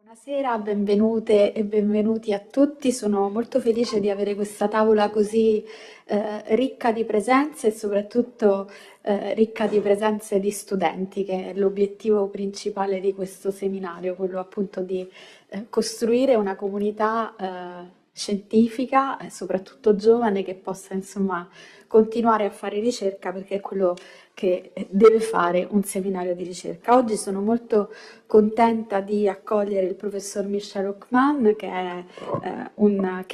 Buonasera, benvenute e benvenuti a tutti. Sono molto felice di avere questa tavola così ricca di presenze e soprattutto ricca di presenze di studenti, che è l'obiettivo principale di questo seminario, quello appunto di costruire una comunità scientifica e soprattutto giovane che possa insomma continuare a fare ricerca, perché è quello che deve fare un seminario di ricerca. Oggi sono molto contenta di accogliere il professor Michel Hockman, che ha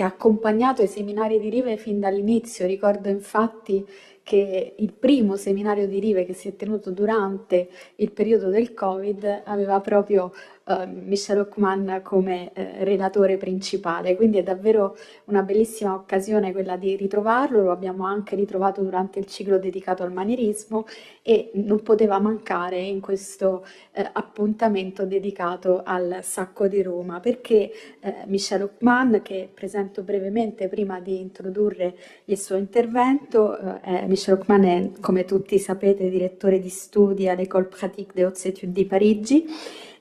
accompagnato i seminari di Rive fin dall'inizio. Ricordo infatti che il primo seminario di Rive, che si è tenuto durante il periodo del Covid, aveva proprio Michel Hockman come relatore principale, quindi è davvero una bellissima occasione quella di ritrovarlo. Lo abbiamo anche ritrovato durante il ciclo dedicato al manierismo e non poteva mancare in questo appuntamento dedicato al Sacco di Roma, perché Michel Hockman, che presento brevemente prima di introdurre il suo intervento, Michel Hockman è, come tutti sapete, direttore di studi all'École pratique des hautes études di Parigi.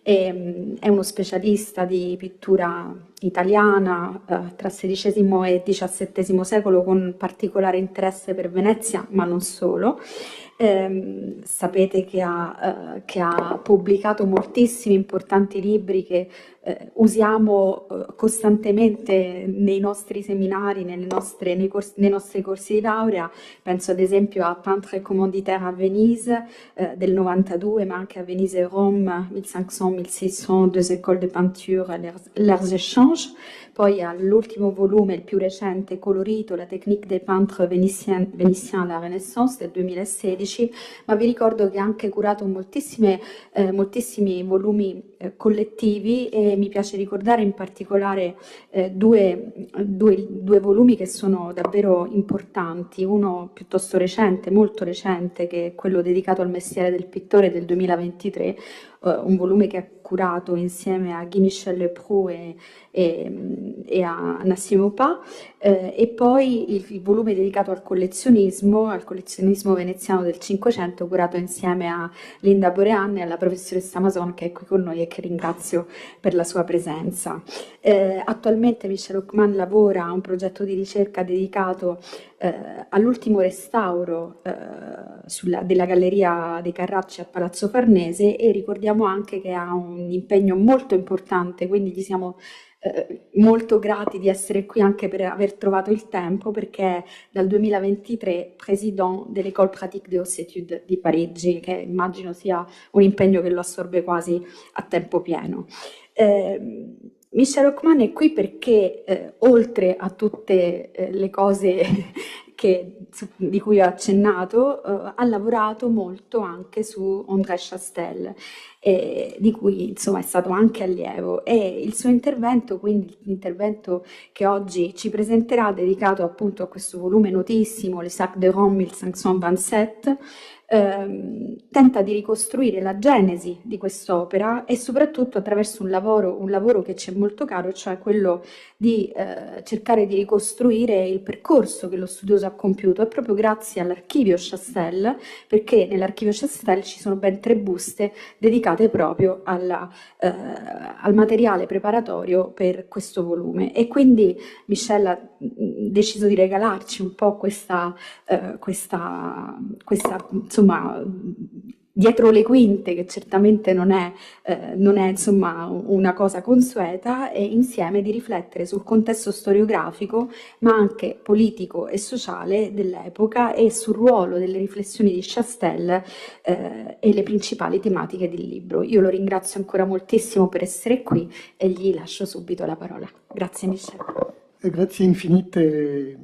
È uno specialista di pittura italiana tra XVI e XVII secolo, con particolare interesse per Venezia, ma non solo. Sapete che ha pubblicato moltissimi importanti libri che usiamo costantemente nei nostri seminari, nei nostri corsi di laurea. Penso ad esempio a Peintre commanditaire a Venise del 92, ma anche a Venise e Rome 1500-1600, deux écoles de peinture, leurs échanges. Poi all'ultimo volume, il più recente, colorito, La technique des peintres vénitiens à la Renaissance del 2016, ma vi ricordo che ha anche curato moltissimi volumi collettivi, e mi piace ricordare in particolare due volumi che sono davvero importanti, uno piuttosto recente, molto recente, che è quello dedicato al mestiere del pittore del 2023, un volume che ha curato insieme a Guy-Michel Leproux e a Nassim Opa, e poi il volume dedicato al collezionismo veneziano del Cinquecento, curato insieme a Linda Borean e alla professoressa Mason, che è qui con noi e che ringrazio per la sua presenza. Attualmente Michel Hockman lavora a un progetto di ricerca dedicato all'ultimo restauro della Galleria dei Carracci a Palazzo Farnese, e ricordiamo anche che ha un impegno molto importante, quindi gli siamo molto grati di essere qui anche per aver trovato il tempo, perché è dal 2023 Président de l'École pratique des hautes études di Parigi, che immagino sia un impegno che lo assorbe quasi a tempo pieno. Michel Hockman è qui perché, oltre a tutte le cose di cui ho accennato, ha lavorato molto anche su André Chastel, di cui insomma è stato anche allievo, e il suo intervento, quindi l'intervento che oggi ci presenterà, dedicato appunto a questo volume notissimo, Le Sac de Rome 1527, tenta di ricostruire la genesi di quest'opera, e soprattutto attraverso un lavoro che ci è molto caro, cioè quello di cercare di ricostruire il percorso che lo studioso ha compiuto, e proprio grazie all'archivio Chastel, perché nell'archivio Chastel ci sono ben 3 buste dedicate proprio al materiale preparatorio per questo volume. E quindi Michel ha deciso di regalarci un po' questa insomma dietro le quinte, che certamente non è insomma una cosa consueta, e insieme di riflettere sul contesto storiografico ma anche politico e sociale dell'epoca, e sul ruolo delle riflessioni di Chastel e le principali tematiche del libro. Io lo ringrazio ancora moltissimo per essere qui e gli lascio subito la parola. Grazie Michel. Grazie infinite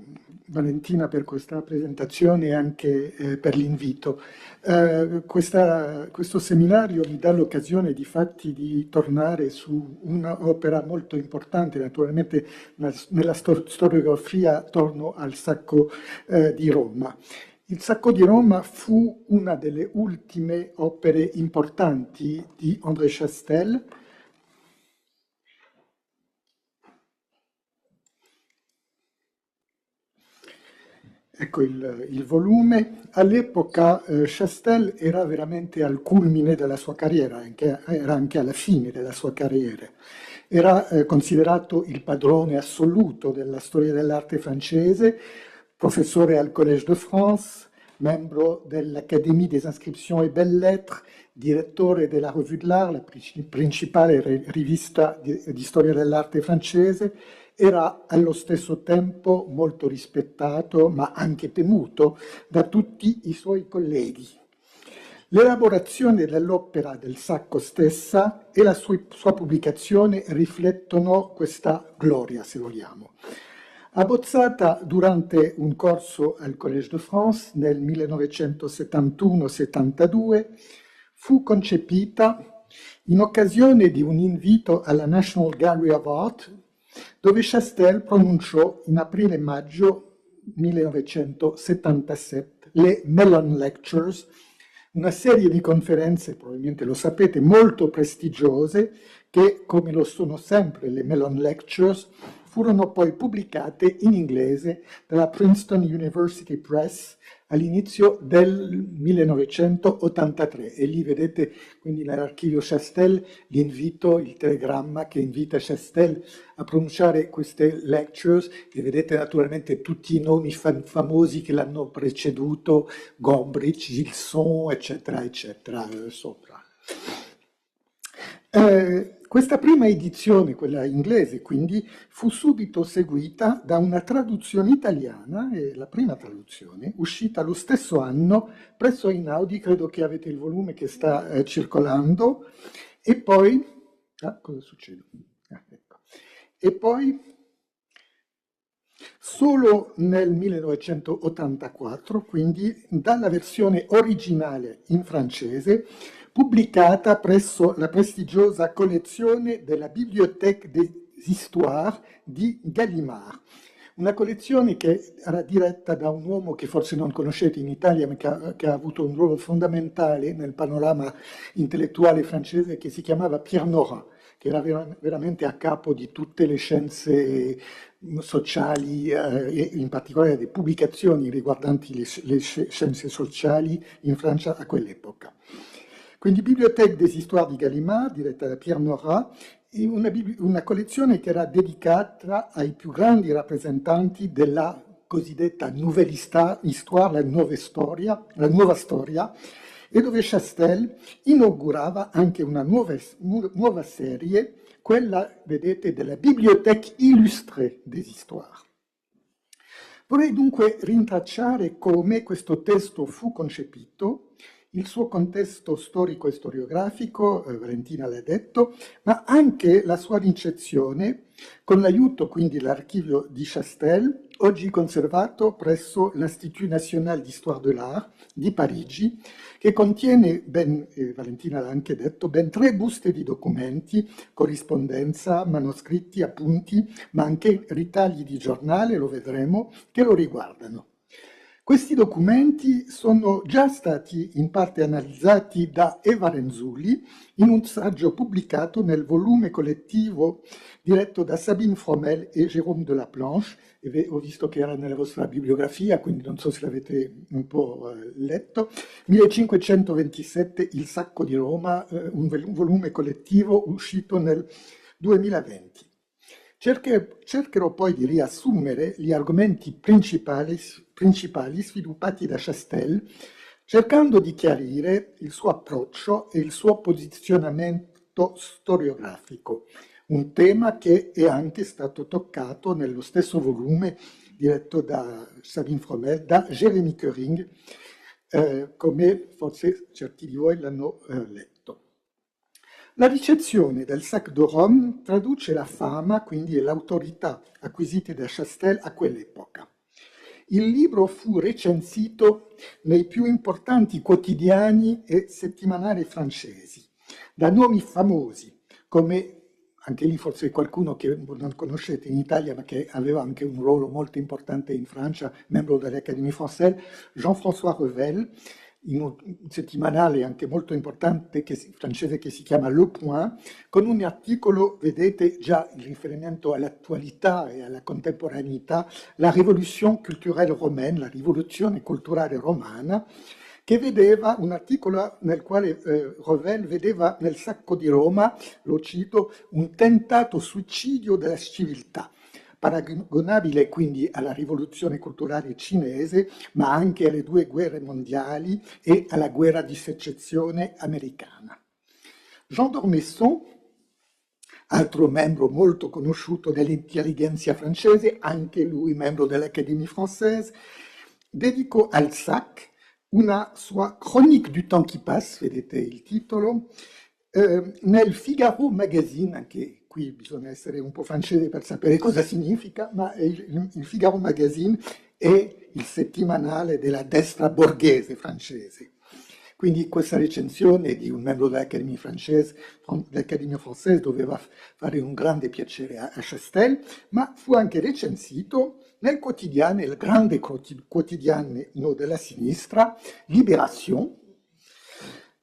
Valentina per questa presentazione e anche per l'invito. Questo seminario mi dà l'occasione di fatti di tornare su un'opera molto importante, naturalmente nella storiografia attorno al Sacco di Roma. Il Sacco di Roma fu una delle ultime opere importanti di André Chastel. Ecco il volume. All'epoca Chastel era veramente al culmine della sua carriera, era anche alla fine della sua carriera. Era considerato il padrone assoluto della storia dell'arte francese, professore al Collège de France, membro dell'Académie des Inscriptions et Belles-Lettres, direttore della Revue de l'Art, la principale rivista di storia dell'arte francese. Era allo stesso tempo molto rispettato, ma anche temuto da tutti i suoi colleghi. L'elaborazione dell'opera del Sacco stessa e la sua pubblicazione riflettono questa gloria, se vogliamo. Abbozzata durante un corso al Collège de France nel 1971-72, fu concepita in occasione di un invito alla National Gallery of Art, dove Chastel pronunciò in aprile-maggio 1977 le Mellon Lectures, una serie di conferenze, probabilmente lo sapete, molto prestigiose, che, come lo sono sempre le Mellon Lectures, furono poi pubblicate in inglese dalla Princeton University Press all'inizio del 1983. E lì vedete quindi nell'archivio Chastel l'invito, il telegramma che invita Chastel a pronunciare queste lectures, e vedete naturalmente tutti i nomi famosi che l'hanno preceduto, Gombrich, Gilson, eccetera, eccetera, sopra. Questa prima edizione, quella inglese, quindi, fu subito seguita da una traduzione italiana, e la prima traduzione, uscita lo stesso anno presso Einaudi, credo che avete il volume che sta circolando, e poi... cosa succede? Ecco. E poi, solo nel 1984, quindi dalla versione originale in francese, pubblicata presso la prestigiosa collezione della Bibliothèque des Histoires di Gallimard, una collezione che era diretta da un uomo che forse non conoscete in Italia, ma che ha avuto un ruolo fondamentale nel panorama intellettuale francese, che si chiamava Pierre Nora, che era veramente a capo di tutte le scienze sociali, e in particolare le pubblicazioni riguardanti le scienze sociali in Francia a quell'epoca. Quindi Bibliothèque des Histoires di Gallimard, diretta da Pierre Nora, una collezione che era dedicata ai più grandi rappresentanti della cosiddetta Nouvelle Histoire, la nuova storia, e dove Chastel inaugurava anche una nuova serie, quella, vedete, della Bibliothèque illustrée des Histoires. Vorrei dunque rintracciare come questo testo fu concepito, il suo contesto storico e storiografico, Valentina l'ha detto, ma anche la sua ricezione, con l'aiuto quindi dell'archivio di Chastel, oggi conservato presso l'Institut National d'Histoire de l'Art di Parigi, che contiene, Valentina l'ha anche detto, ben 3 buste di documenti, corrispondenza, manoscritti, appunti, ma anche ritagli di giornale, lo vedremo, che lo riguardano. Questi documenti sono già stati in parte analizzati da Eva Renzulli in un saggio pubblicato nel volume collettivo diretto da Sabine Fromel e Jérôme de la Planche. E ho visto che era nella vostra bibliografia, quindi non so se l'avete un po' letto. 1527, Il Sacco di Roma, un volume collettivo uscito nel 2020. Cercherò poi di riassumere gli argomenti principali sviluppati da Chastel, cercando di chiarire il suo approccio e il suo posizionamento storiografico, un tema che è anche stato toccato nello stesso volume diretto da Sabine Fromel, da Jérémy Kering, come forse certi di voi l'hanno letto. La ricezione del Sac de Rome traduce la fama, quindi l'autorità acquisite da Chastel a quell'epoca. Il libro fu recensito nei più importanti quotidiani e settimanali francesi, da nomi famosi, come, anche lì forse qualcuno che non conoscete in Italia, ma che aveva anche un ruolo molto importante in Francia, membro dell'Académie Française, Jean-François Revel, in un settimanale anche molto importante francese che si chiama Le Point, con un articolo, vedete già il riferimento all'attualità e alla contemporaneità, la rivoluzione culturelle romaine, la rivoluzione culturale romana, che vedeva un articolo nel quale Revel vedeva nel sacco di Roma, lo cito, un tentato suicidio della civiltà, paragonabile quindi alla rivoluzione culturale cinese, ma anche alle due guerre mondiali e alla guerra di secessione americana. Jean d'Ormesson, altro membro molto conosciuto dell'intelligenza francese, anche lui membro dell'Académie française, dedicò al SAC una sua Chronique du temps qui passe, vedete il titolo, nel Figaro Magazine, anche qui bisogna essere un po' francese per sapere cosa significa, ma il Figaro Magazine è il settimanale della destra borghese francese. Quindi questa recensione di un membro dell'Accademia Française doveva fare un grande piacere a Chastel, ma fu anche recensito nel quotidiano, il grande quotidiano della sinistra, Libération,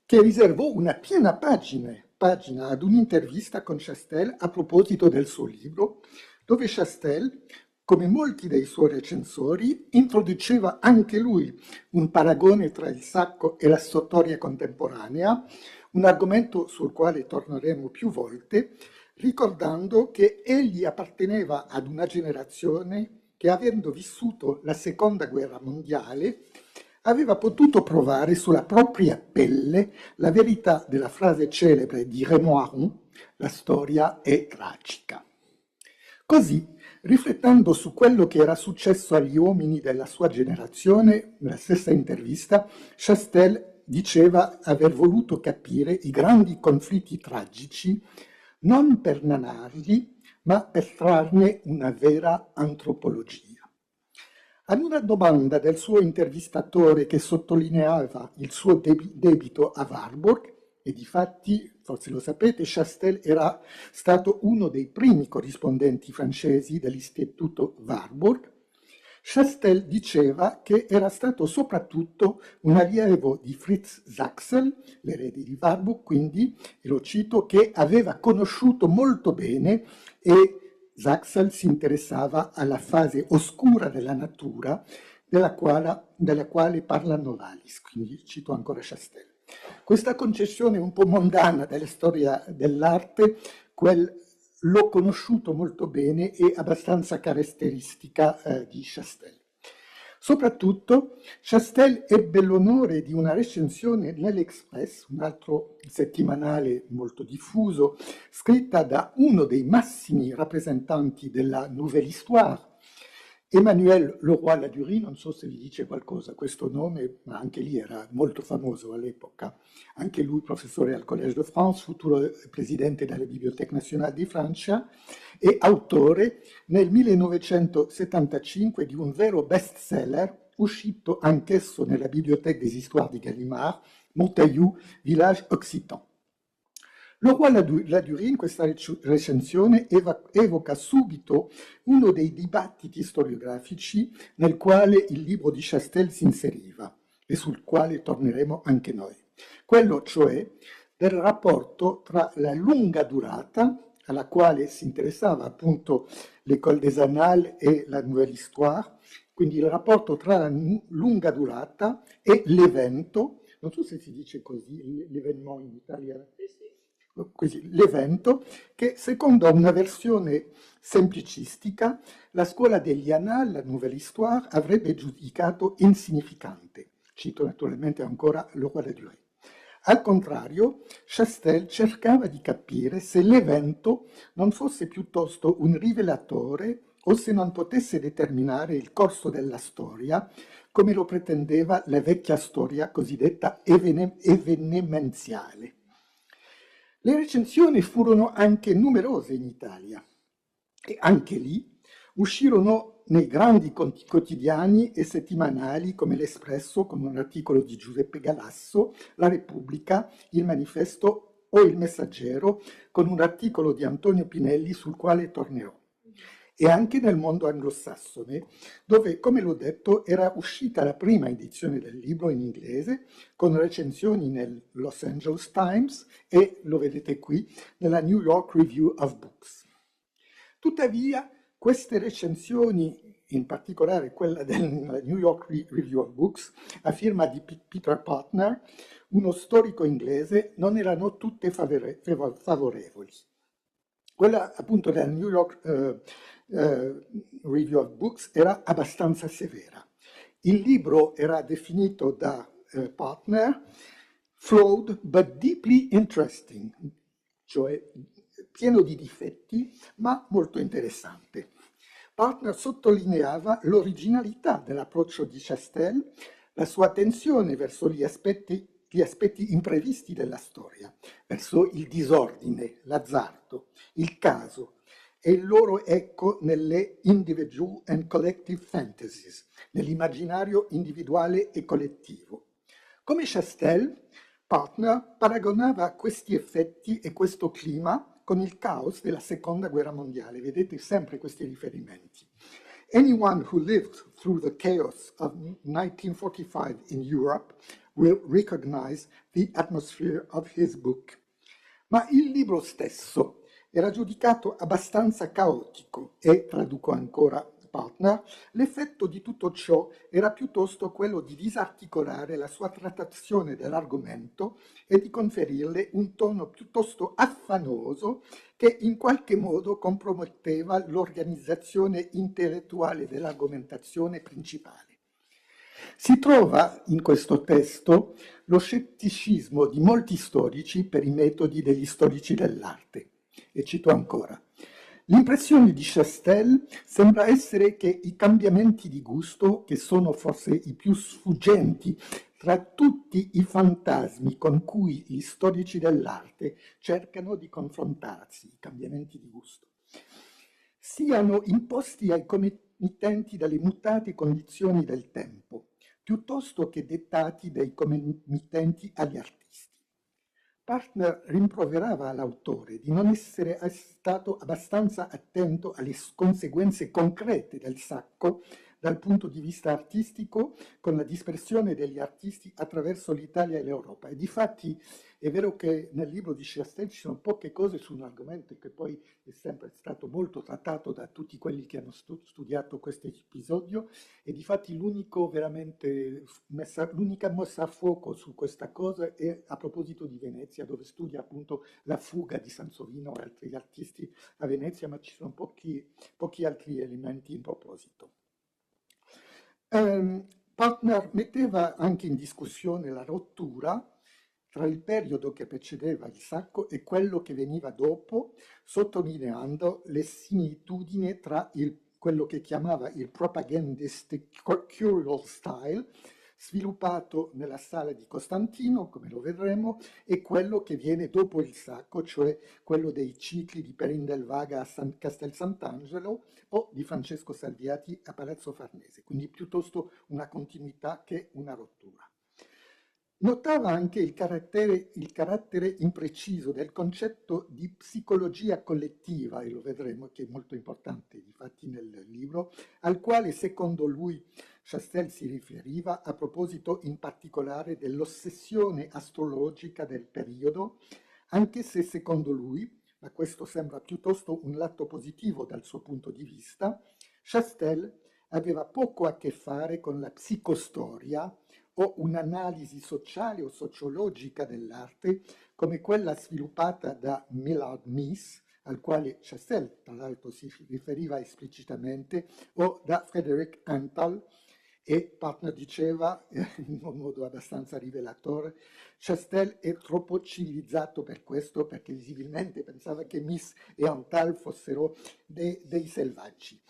che riservò una piena pagina ad un'intervista con Chastel a proposito del suo libro, dove Chastel, come molti dei suoi recensori, introduceva anche lui un paragone tra il sacco e la storia contemporanea, un argomento sul quale torneremo più volte, ricordando che egli apparteneva ad una generazione che, avendo vissuto la seconda guerra mondiale, aveva potuto provare sulla propria pelle la verità della frase celebre di Raymond Aron: la storia è tragica. Così, riflettendo su quello che era successo agli uomini della sua generazione, nella stessa intervista, Chastel diceva aver voluto capire i grandi conflitti tragici non per narrarli, ma per trarne una vera antropologia. Ad una domanda del suo intervistatore che sottolineava il suo debito a Warburg, e difatti, forse lo sapete, Chastel era stato uno dei primi corrispondenti francesi dell'Istituto Warburg, Chastel diceva che era stato soprattutto un allievo di Fritz Sachsel, l'erede di Warburg, quindi, e lo cito, che aveva conosciuto molto bene, e Sachsel si interessava alla fase oscura della natura della quale parla Novalis, quindi cito ancora Chastel. Questa concessione un po' mondana della storia dell'arte, l'ho conosciuto molto bene e abbastanza caratteristica di Chastel. Soprattutto, Chastel ebbe l'onore di una recensione nell'Express, un altro settimanale molto diffuso, scritta da uno dei massimi rappresentanti della Nouvelle Histoire, Emmanuel Leroy-Ladurie. Non so se vi dice qualcosa questo nome, ma anche lì era molto famoso all'epoca. Anche lui professore al Collège de France, futuro presidente della Bibliothèque Nationale di Francia e autore nel 1975 di un vero bestseller, uscito anch'esso nella Bibliothèque des Histoires di Gallimard, Montaillou, Village Occitan. Leroy-Ladurie in questa recensione evoca subito uno dei dibattiti storiografici nel quale il libro di Chastel si inseriva e sul quale torneremo anche noi. Quello cioè del rapporto tra la lunga durata, alla quale si interessava appunto l'École des Annales e la Nouvelle Histoire, quindi il rapporto tra la lunga durata e l'evento, non so se si dice così, l'evento in italiano, così, l'evento che secondo una versione semplicistica la scuola degli Annales, la Nouvelle Histoire, avrebbe giudicato insignificante. Cito naturalmente ancora Leroy-Ladurie. Al contrario, Chastel cercava di capire se l'evento non fosse piuttosto un rivelatore o se non potesse determinare il corso della storia, come lo pretendeva la vecchia storia cosiddetta evenemenziale. Le recensioni furono anche numerose in Italia e anche lì uscirono nei grandi quotidiani e settimanali come l'Espresso con un articolo di Giuseppe Galasso, La Repubblica, Il Manifesto o Il Messaggero con un articolo di Antonio Pinelli sul quale tornerò. E anche nel mondo anglosassone, dove, come l'ho detto, era uscita la prima edizione del libro in inglese, con recensioni nel Los Angeles Times e, lo vedete qui, nella New York Review of Books. Tuttavia, queste recensioni in particolare quella del New York Review of Books, a firma di Peter Partner, uno storico inglese, non erano tutte favorevoli. Quella appunto del New York Review of Books era abbastanza severa. Il libro era definito da Partner flawed but deeply interesting, cioè pieno di difetti ma molto interessante. Partner sottolineava l'originalità dell'approccio di Chastel, la sua attenzione verso gli aspetti imprevisti della storia, verso il disordine, l'azzardo, il caso e il loro eco nelle individual and collective fantasies, nell'immaginario individuale e collettivo. Come Chastel, Partner paragonava questi effetti e questo clima con il caos della seconda guerra mondiale. Vedete sempre questi riferimenti. Anyone who lived through the chaos of 1945 in Europe will recognize the atmosphere of his book. Ma il libro stesso era giudicato abbastanza caotico e, traduco ancora Partner, l'effetto di tutto ciò era piuttosto quello di disarticolare la sua trattazione dell'argomento e di conferirle un tono piuttosto affanoso che in qualche modo comprometteva l'organizzazione intellettuale dell'argomentazione principale. Si trova in questo testo lo scetticismo di molti storici per i metodi degli storici dell'arte. E cito ancora. L'impressione di Chastel sembra essere che i cambiamenti di gusto, che sono forse i più sfuggenti tra tutti i fantasmi con cui gli storici dell'arte cercano di confrontarsi, i cambiamenti di gusto, siano imposti ai committenti dalle mutate condizioni del tempo, piuttosto che dettati dai committenti agli artisti. Partner rimproverava all'autore di non essere stato abbastanza attento alle conseguenze concrete del sacco dal punto di vista artistico, con la dispersione degli artisti attraverso l'Italia e l'Europa. E difatti è vero che nel libro di Chastel ci sono poche cose su un argomento che poi è sempre stato molto trattato da tutti quelli che hanno studiato questo episodio, e difatti l'unica messa a fuoco su questa cosa è a proposito di Venezia, dove studia appunto la fuga di Sansovino e altri artisti a Venezia, ma ci sono pochi altri elementi in proposito. Partner metteva anche in discussione la rottura tra il periodo che precedeva il sacco e quello che veniva dopo, sottolineando le similitudini tra quello che chiamava il propagandistic curial style, sviluppato nella sala di Costantino, come lo vedremo, e quello che viene dopo il sacco, cioè quello dei cicli di Perin del Vaga a Castel Sant'Angelo o di Francesco Salviati a Palazzo Farnese, quindi piuttosto una continuità che una rottura. Notava anche il carattere impreciso del concetto di psicologia collettiva, e lo vedremo che è molto importante, difatti nel libro, al quale secondo lui Chastel si riferiva a proposito in particolare dell'ossessione astrologica del periodo, anche se secondo lui, ma questo sembra piuttosto un lato positivo dal suo punto di vista, Chastel aveva poco a che fare con la psicostoria o un'analisi sociale o sociologica dell'arte come quella sviluppata da Millard Meese, al quale Chastel tra l'altro si riferiva esplicitamente, o da Frederick Antal, e Partner diceva in un modo abbastanza rivelatore: Chastel è troppo civilizzato per questo, perché visibilmente pensava che Meese e Antal fossero dei selvaggi.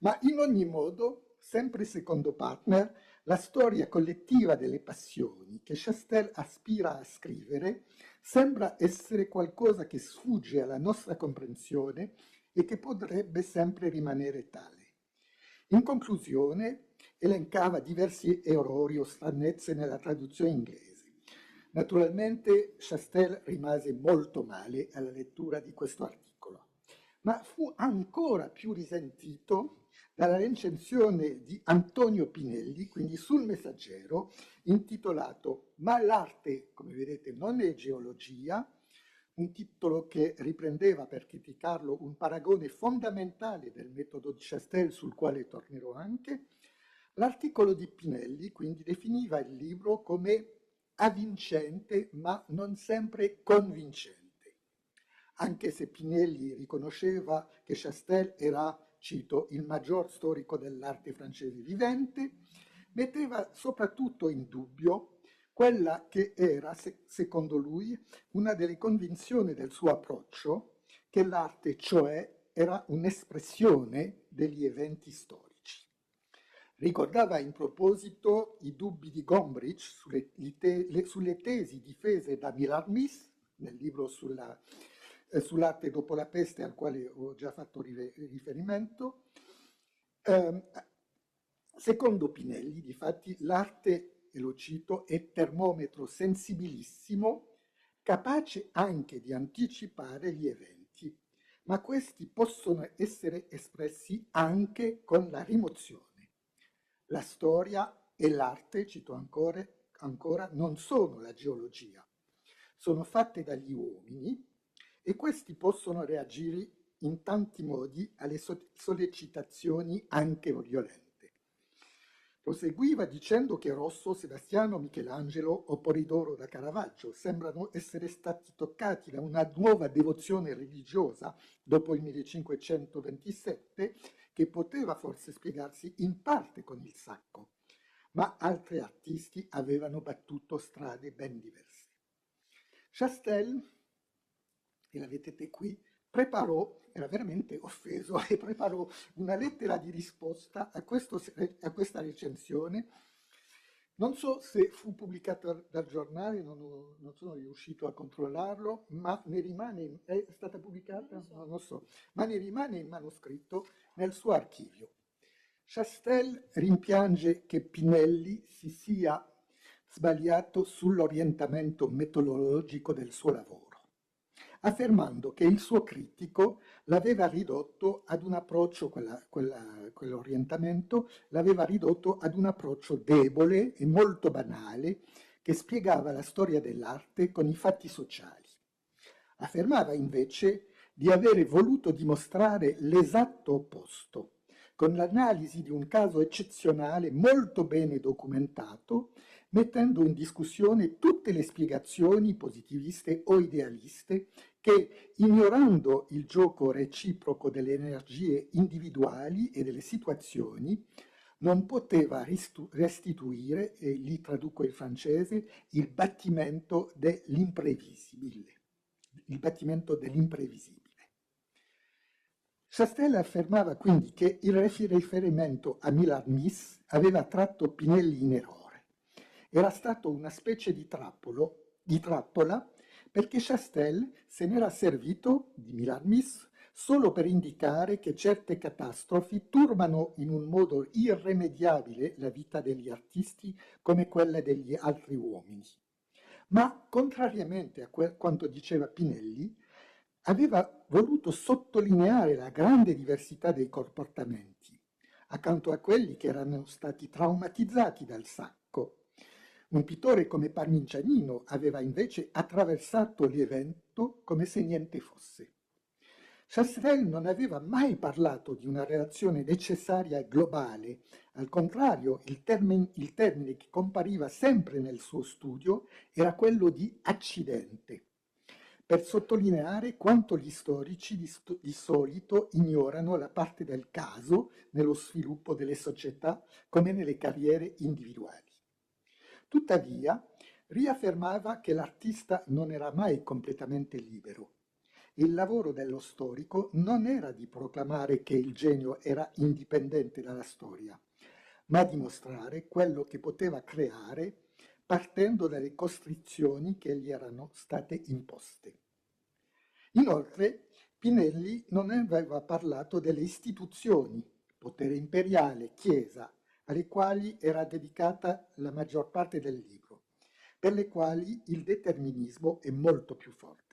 Ma in ogni modo, sempre secondo Partner, la storia collettiva delle passioni che Chastel aspira a scrivere sembra essere qualcosa che sfugge alla nostra comprensione e che potrebbe sempre rimanere tale. In conclusione, elencava diversi errori o stranezze nella traduzione inglese. Naturalmente Chastel rimase molto male alla lettura di questo articolo, ma fu ancora più risentito dalla recensione di Antonio Pinelli, quindi sul Messaggero, intitolato "Ma l'arte, come vedete, non è geologia, un titolo che riprendeva, per criticarlo, un paragone fondamentale del metodo di Chastel, sul quale tornerò anche. L'articolo di Pinelli quindi definiva il libro come avvincente ma non sempre convincente, anche se Pinelli riconosceva che Chastel era, cito, il maggior storico dell'arte francese vivente, metteva soprattutto in dubbio quella che era, secondo lui, una delle convinzioni del suo approccio, che l'arte, cioè, era un'espressione degli eventi storici. Ricordava in proposito i dubbi di Gombrich sulle tesi difese da Millarmis nel libro sull'arte dopo la peste, al quale ho già fatto riferimento. Secondo Pinelli, difatti, l'arte, e lo cito, è termometro sensibilissimo, capace anche di anticipare gli eventi, ma questi possono essere espressi anche con la rimozione. La storia e l'arte, cito ancora, non sono la geologia, sono fatte dagli uomini e questi possono reagire in tanti modi alle sollecitazioni anche violente. Proseguiva dicendo che Rosso, Sebastiano, Michelangelo o Polidoro da Caravaggio sembrano essere stati toccati da una nuova devozione religiosa dopo il 1527 che poteva forse spiegarsi in parte con il Sacco, ma altri artisti avevano battuto strade ben diverse. Chastel, e la vedete qui, era veramente offeso e preparò una lettera di risposta a questa recensione. Non so se fu pubblicata dal giornale, non sono riuscito a controllarlo, ma è stata pubblicata? Non lo so, ma ne rimane il manoscritto nel suo archivio. Chastel rimpiange che Pinelli si sia sbagliato sull'orientamento metodologico del suo lavoro, affermando che il suo critico l'aveva ridotto ad un approccio, quell'orientamento l'aveva ridotto ad un approccio debole e molto banale che spiegava la storia dell'arte con i fatti sociali. Affermava invece di avere voluto dimostrare l'esatto opposto, con l'analisi di un caso eccezionale molto bene documentato, mettendo in discussione tutte le spiegazioni positiviste o idealiste che, ignorando il gioco reciproco delle energie individuali e delle situazioni, non poteva restituire, e lì traduco il francese, il battimento dell'imprevisibile. Il battimento dell'imprevisibile. Chastel affermava quindi che il riferimento a Millarmis aveva tratto Pinelli in errore. Era stato una specie di trappola perché Chastel se n'era servito di Millarmis solo per indicare che certe catastrofi turbano in un modo irrimediabile la vita degli artisti come quella degli altri uomini. Ma, contrariamente a quanto diceva Pinelli, aveva voluto sottolineare la grande diversità dei comportamenti, accanto a quelli che erano stati traumatizzati dal Sacco. Un pittore come Parmigianino aveva invece attraversato l'evento come se niente fosse. Chastel non aveva mai parlato di una relazione necessaria e globale, al contrario, il termine che compariva sempre nel suo studio era quello di accidente, per sottolineare quanto gli storici di solito ignorano la parte del caso nello sviluppo delle società come nelle carriere individuali. Tuttavia, riaffermava che l'artista non era mai completamente libero. Il lavoro dello storico non era di proclamare che il genio era indipendente dalla storia, ma di mostrare quello che poteva creare partendo dalle costrizioni che gli erano state imposte. Inoltre, Pinelli non aveva parlato delle istituzioni, potere imperiale, chiesa, alle quali era dedicata la maggior parte del libro, per le quali il determinismo è molto più forte.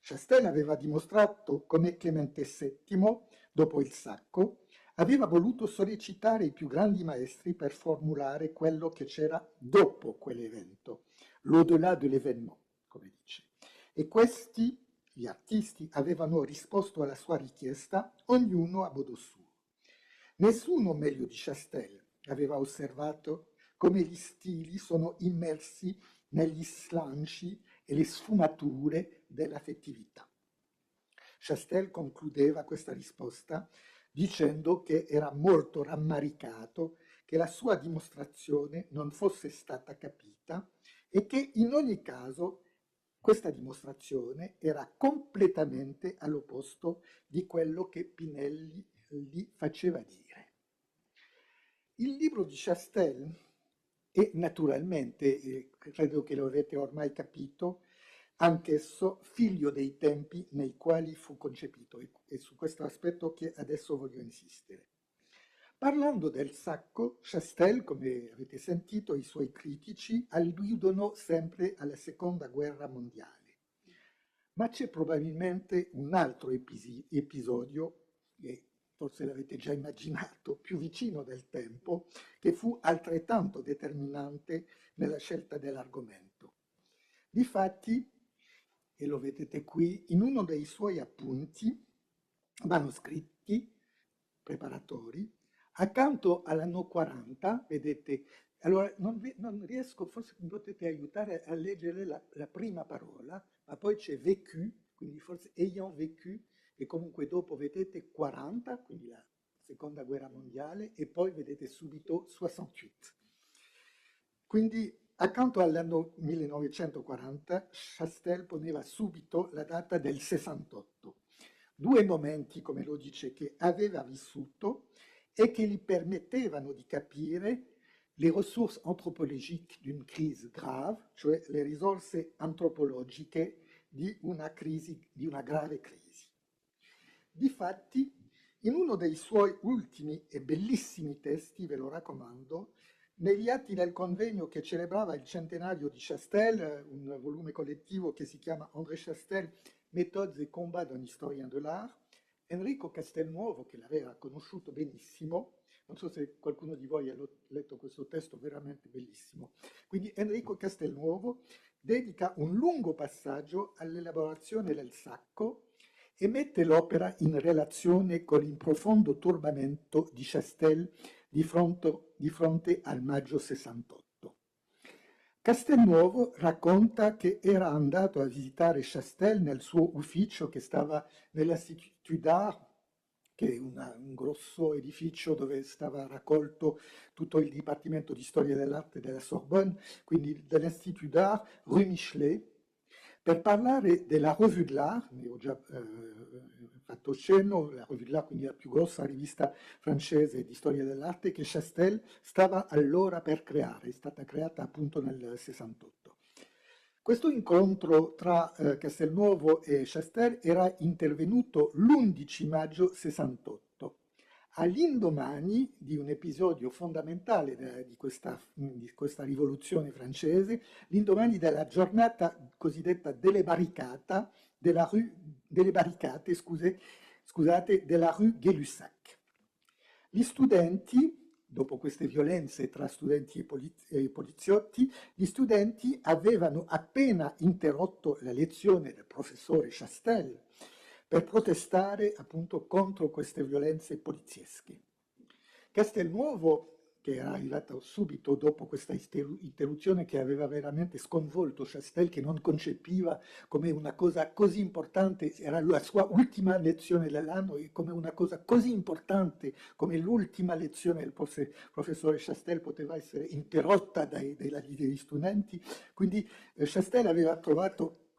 Chastel aveva dimostrato come Clemente VII, dopo il Sacco, aveva voluto sollecitare i più grandi maestri per formulare quello che c'era dopo quell'evento, l'au-delà de l'événement, come dice. E questi, gli artisti, avevano risposto alla sua richiesta, ognuno a modo suo. Nessuno meglio di Chastel aveva osservato come gli stili sono immersi negli slanci e le sfumature dell'affettività. Chastel concludeva questa risposta dicendo che era molto rammaricato che la sua dimostrazione non fosse stata capita e che in ogni caso questa dimostrazione era completamente all'opposto di quello che Pinelli gli faceva dire. Il libro di Chastel è naturalmente, credo che lo avete ormai capito, anch'esso figlio dei tempi nei quali fu concepito e è su questo aspetto che adesso voglio insistere. Parlando del sacco, Chastel, come avete sentito, i suoi critici alludono sempre alla Seconda Guerra Mondiale. Ma c'è probabilmente un altro episodio, che forse l'avete già immaginato, più vicino del tempo, che fu altrettanto determinante nella scelta dell'argomento. Difatti, e lo vedete qui, in uno dei suoi appunti manoscritti preparatori, accanto all'anno 40, vedete, allora non riesco, forse mi potete aiutare a leggere la prima parola, ma poi c'è vécu, quindi forse ayant vécu, e comunque dopo vedete 40, quindi la seconda guerra mondiale, e poi vedete subito 68. Quindi accanto all'anno 1940, Chastel poneva subito la data del 68. Due momenti, come lo dice, che aveva vissuto e che gli permettevano di capire le ressources anthropologiques d'une crise grave, cioè le risorse antropologiche di una crisi, di una grave crisi. Difatti, in uno dei suoi ultimi e bellissimi testi, ve lo raccomando, negli atti del convegno che celebrava il centenario di Chastel, un volume collettivo che si chiama André Chastel, Méthodes et combats d'un historien de l'art, Enrico Castelnuovo, che l'aveva conosciuto benissimo, non so se qualcuno di voi ha letto questo testo veramente bellissimo, quindi Enrico Castelnuovo dedica un lungo passaggio all'elaborazione del sacco e mette l'opera in relazione con il profondo turbamento di Chastel di fronte al maggio 68. Castelnuovo racconta che era andato a visitare Chastel nel suo ufficio che stava nell'Institut d'Art, che è un grosso edificio dove stava raccolto tutto il Dipartimento di Storia dell'Arte della Sorbonne, quindi dell'Institut d'Art, Rue Michelet, per parlare della Revue de l'Art, ne ho già fatto cenno, la Revue de l'Art, quindi la più grossa rivista francese di storia dell'arte che Chastel stava allora per creare, è stata creata appunto nel 68. Questo incontro tra Castelnuovo e Chastel era intervenuto l'11 maggio 68, all'indomani di un episodio fondamentale di questa rivoluzione francese, l'indomani della giornata cosiddetta delle barricate, scusate, della rue Gay-Lussac. Gli studenti, dopo queste violenze tra studenti e poliziotti, gli studenti avevano appena interrotto la lezione del professore Chastel per protestare appunto contro queste violenze poliziesche. Castelnuovo, che era arrivato subito dopo questa interruzione che aveva veramente sconvolto Chastel, che non concepiva come una cosa così importante, era la sua ultima lezione dell'anno e come una cosa così importante come l'ultima lezione del professore Chastel poteva essere interrotta dagli studenti. Quindi Chastel aveva trovato,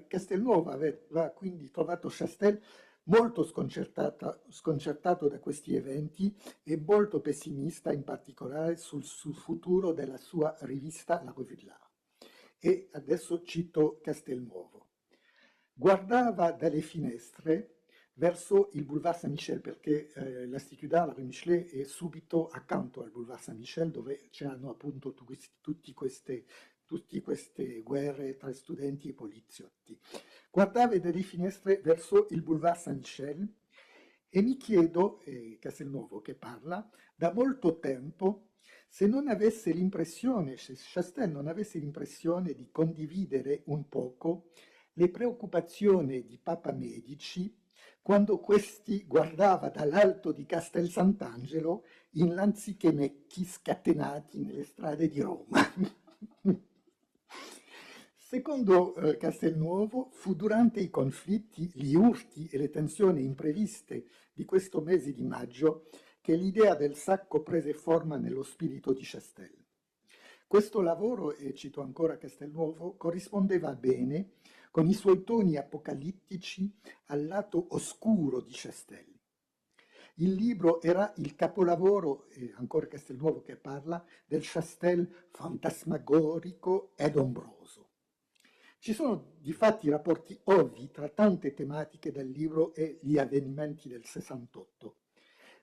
Castelnuovo aveva quindi trovato Chastel molto sconcertato da questi eventi e molto pessimista in particolare sul futuro della sua rivista La Revue de l'Art. E adesso cito Castelnuovo. Guardava dalle finestre verso il Boulevard Saint-Michel, perché l'Institut d'Art, la Rue Michelet, è subito accanto al Boulevard Saint-Michel, dove c'erano appunto tutte queste guerre tra studenti e poliziotti. Guardava dalle finestre verso il Boulevard Saint-Michel e mi chiedo, Castelnuovo che parla, da molto tempo se non avesse l'impressione, se Chastel non avesse l'impressione di condividere un poco le preoccupazioni di Papa Medici quando questi guardava dall'alto di Castel Sant'Angelo in lanzichenecchi scatenati nelle strade di Roma. Secondo Castelnuovo, fu durante i conflitti, gli urti e le tensioni impreviste di questo mese di maggio che l'idea del sacco prese forma nello spirito di Chastel. Questo lavoro, e cito ancora Castelnuovo, corrispondeva bene con i suoi toni apocalittici al lato oscuro di Chastel. Il libro era il capolavoro, e ancora Castelnuovo che parla, del Chastel fantasmagorico ed ombroso. Ci sono difatti rapporti ovvi tra tante tematiche del libro e gli avvenimenti del 68.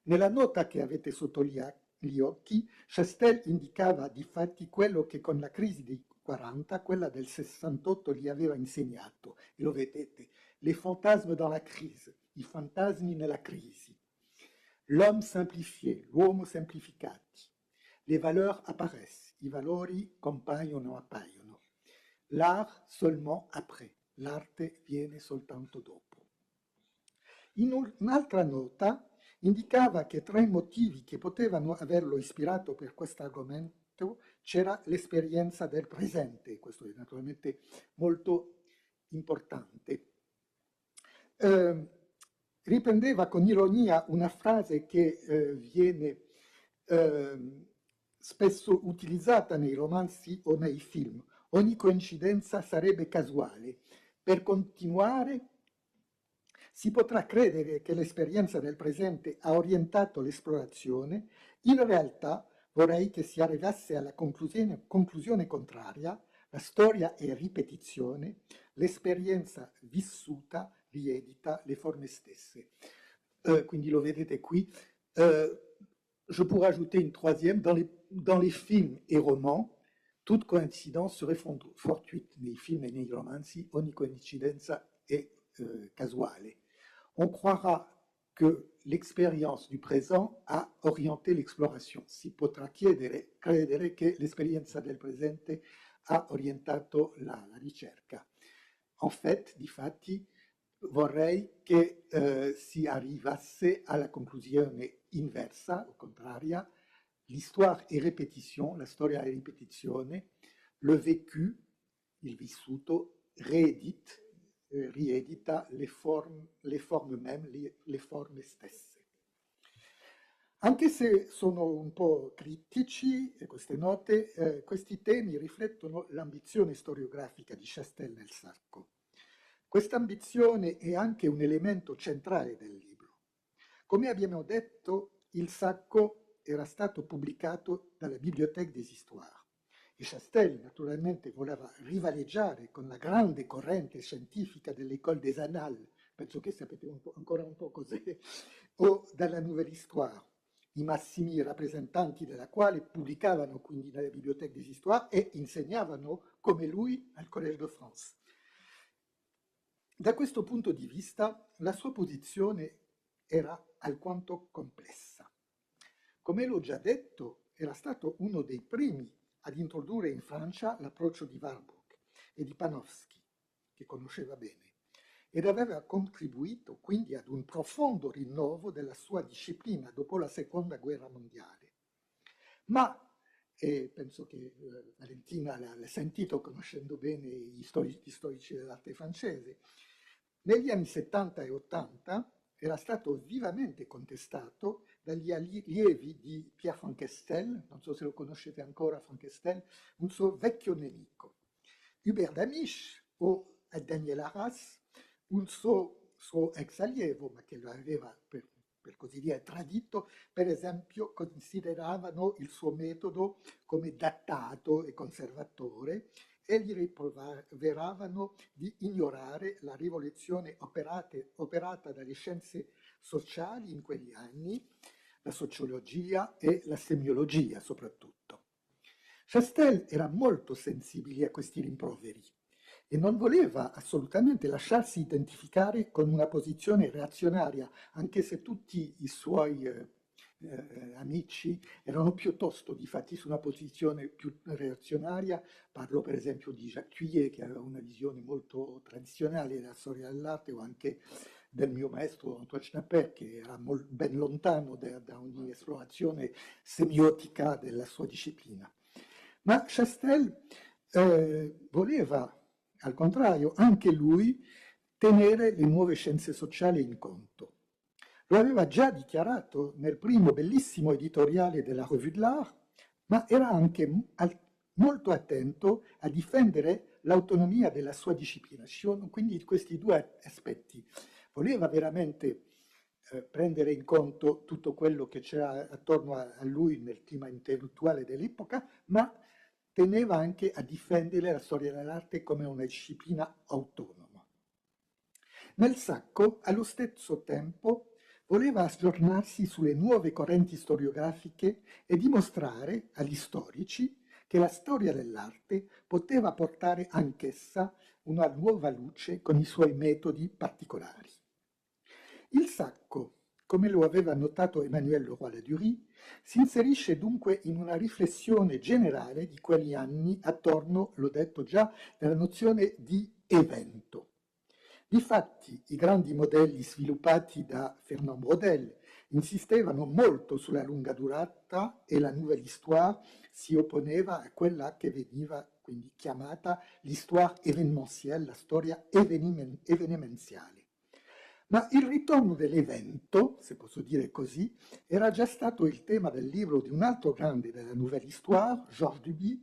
Nella nota che avete sotto gli occhi, Chastel indicava difatti quello che con la crisi dei 40, quella del 68 gli aveva insegnato, e lo vedete, les fantasmes dans la crise, i fantasmi nella crisi, l'homme simplifié, l'uomo semplificati, les valeurs apparaissent, i valori compaiono, appaiono, l'art seulement après, l'arte viene soltanto dopo. In un'altra nota indicava che tra i motivi che potevano averlo ispirato per questo argomento c'era l'esperienza del presente, questo è naturalmente molto importante. Riprendeva con ironia una frase che viene spesso utilizzata nei romanzi o nei film. Ogni coincidenza sarebbe casuale. Per continuare, si potrà credere che l'esperienza del presente ha orientato l'esplorazione, in realtà vorrei che si arrivasse alla conclusione contraria, la storia è ripetizione, l'esperienza vissuta riedita le forme stesse. Quindi lo vedete qui. Je pourrais ajouter une troisième, dans les films et romans, toute coïncidence serait fortuite. Nei film e nei romanzi ogni coincidenza è casuale. On croira que l'expérience du présent a orienté l'exploration. Si potrà credere che l'esperienza del presente ha orientato la ricerca. En fait, difatti, vorrei che si arrivasse alla conclusione inversa, o contraria, l'histoire è répétition, la storia è ripetizione, le vécu, il vissuto, riedita le forme même, le forme stesse. Anche se sono un po' critici, queste note, questi temi riflettono l'ambizione storiografica di Chastel nel sacco. Questa ambizione è anche un elemento centrale del libro. Come abbiamo detto, il sacco era stato pubblicato dalla Bibliothèque des Histoires e Chastel naturalmente voleva rivaleggiare con la grande corrente scientifica dell'École des Annales, penso che sapete ancora un po' cos'è, o dalla Nouvelle Histoire, i massimi rappresentanti della quale pubblicavano quindi nella Bibliothèque des Histoires e insegnavano come lui al Collège de France. Da questo punto di vista la sua posizione era alquanto complessa. Come l'ho già detto, era stato uno dei primi ad introdurre in Francia l'approccio di Warburg e di Panofsky, che conosceva bene, ed aveva contribuito quindi ad un profondo rinnovo della sua disciplina dopo la Seconda Guerra Mondiale. Ma, e penso che Valentina l'ha sentito conoscendo bene gli storici dell'arte francese, negli anni 70 e 80 era stato vivamente contestato dagli allievi di Pierre Francestel, non so se lo conoscete ancora Francestel, un suo vecchio nemico, Hubert Damisch o Daniel Arras, un suo ex allievo, ma che lo aveva per così dire tradito, per esempio consideravano il suo metodo come datato e conservatore e gli rimproveravano di ignorare la rivoluzione operata dalle scienze sociali in quegli anni, la sociologia e la semiologia soprattutto. Chastel era molto sensibile a questi rimproveri e non voleva assolutamente lasciarsi identificare con una posizione reazionaria, anche se tutti i suoi amici, erano piuttosto difatti su una posizione più reazionaria. Parlo per esempio di Jacques Cuillet, che aveva una visione molto tradizionale della storia dell'arte, o anche del mio maestro Antoine Schnapper, che era ben lontano da ogni esplorazione semiotica della sua disciplina. Ma Chastel voleva, al contrario, anche lui tenere le nuove scienze sociali in conto. Lo aveva già dichiarato nel primo bellissimo editoriale della Revue de l'Art, ma era anche molto attento a difendere l'autonomia della sua disciplina. Ci sono quindi questi due aspetti. Voleva veramente prendere in conto tutto quello che c'era attorno a lui nel clima intellettuale dell'epoca, ma teneva anche a difendere la storia dell'arte come una disciplina autonoma. Nel Sacco, allo stesso tempo, voleva aggiornarsi sulle nuove correnti storiografiche e dimostrare agli storici che la storia dell'arte poteva portare anch'essa una nuova luce con i suoi metodi particolari. Il Sacco, come lo aveva notato Emmanuel Leroy-Ladurie, si inserisce dunque in una riflessione generale di quegli anni attorno, l'ho detto già, alla nozione di evento. Difatti, i grandi modelli sviluppati da Fernand Braudel insistevano molto sulla lunga durata e la nouvelle histoire si opponeva a quella che veniva quindi chiamata l'histoire événementielle, la storia evenimenziale. Ma il ritorno dell'evento, se posso dire così, era già stato il tema del libro di un altro grande della Nouvelle Histoire, Georges Duby,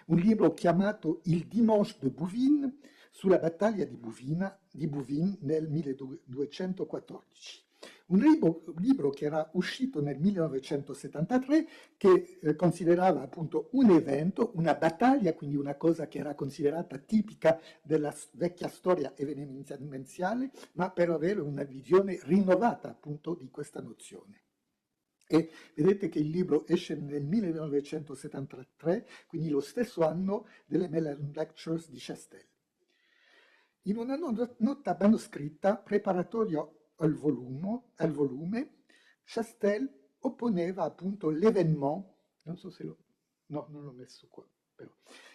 un libro chiamato Il Dimanche de Bouvines sulla battaglia di Bouvines nel 1214. Un libro che era uscito nel 1973 che considerava appunto un evento, una battaglia, quindi una cosa che era considerata tipica della vecchia storia evenimenziale, ma per avere una visione rinnovata appunto di questa nozione. E vedete che il libro esce nel 1973, quindi lo stesso anno delle Mellon Lectures di Chastel. In una nota manoscritta preparatoria al volume, Chastel opponeva appunto l'événement, non so se lo, no, non l'ho messo qua, però,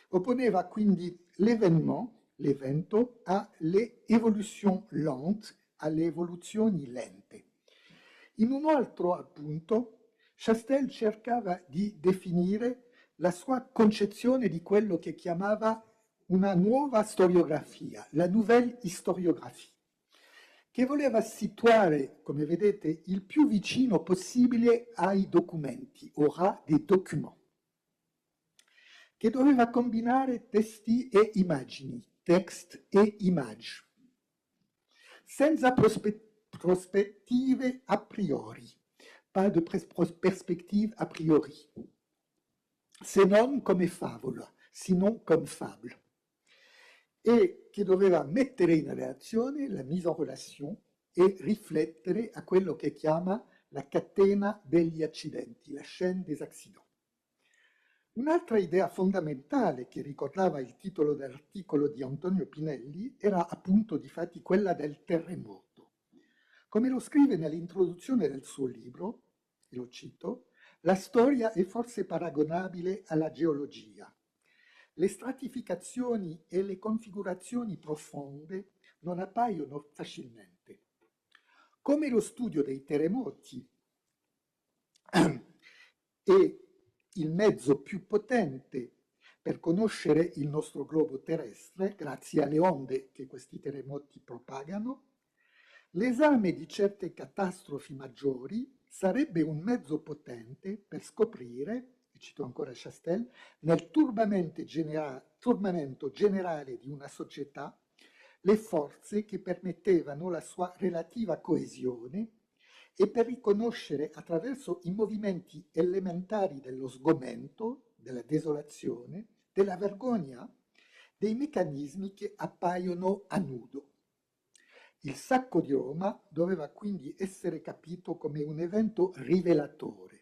opponeva quindi l'evento, alle evoluzioni lente, alle evoluzioni lente. In un altro appunto, Chastel cercava di definire la sua concezione di quello che chiamava una nuova storiografia, la nouvelle historiographie, che voleva situare, come vedete, il più vicino possibile ai documenti, au ras des documents, che doveva combinare testi e immagini, text e image, senza prospettive a priori, pas de perspective a priori, se non come favola, sinon comme fable, e che doveva mettere in relazione la mise en relation e riflettere a quello che chiama la catena degli accidenti, la chaîne des accidents. Un'altra idea fondamentale che ricordava il titolo dell'articolo di Antonio Pinelli era appunto difatti quella del terremoto. Come lo scrive nell'introduzione del suo libro, e lo cito, la storia è forse paragonabile alla geologia. Le stratificazioni e le configurazioni profonde non appaiono facilmente. Come lo studio dei terremoti è il mezzo più potente per conoscere il nostro globo terrestre, grazie alle onde che questi terremoti propagano, l'esame di certe catastrofi maggiori sarebbe un mezzo potente per scoprire, e cito ancora Chastel, nel turbamento generale di una società le forze che permettevano la sua relativa coesione e per riconoscere attraverso i movimenti elementari dello sgomento, della desolazione, della vergogna, dei meccanismi che appaiono a nudo. Il sacco di Roma doveva quindi essere capito come un evento rivelatore.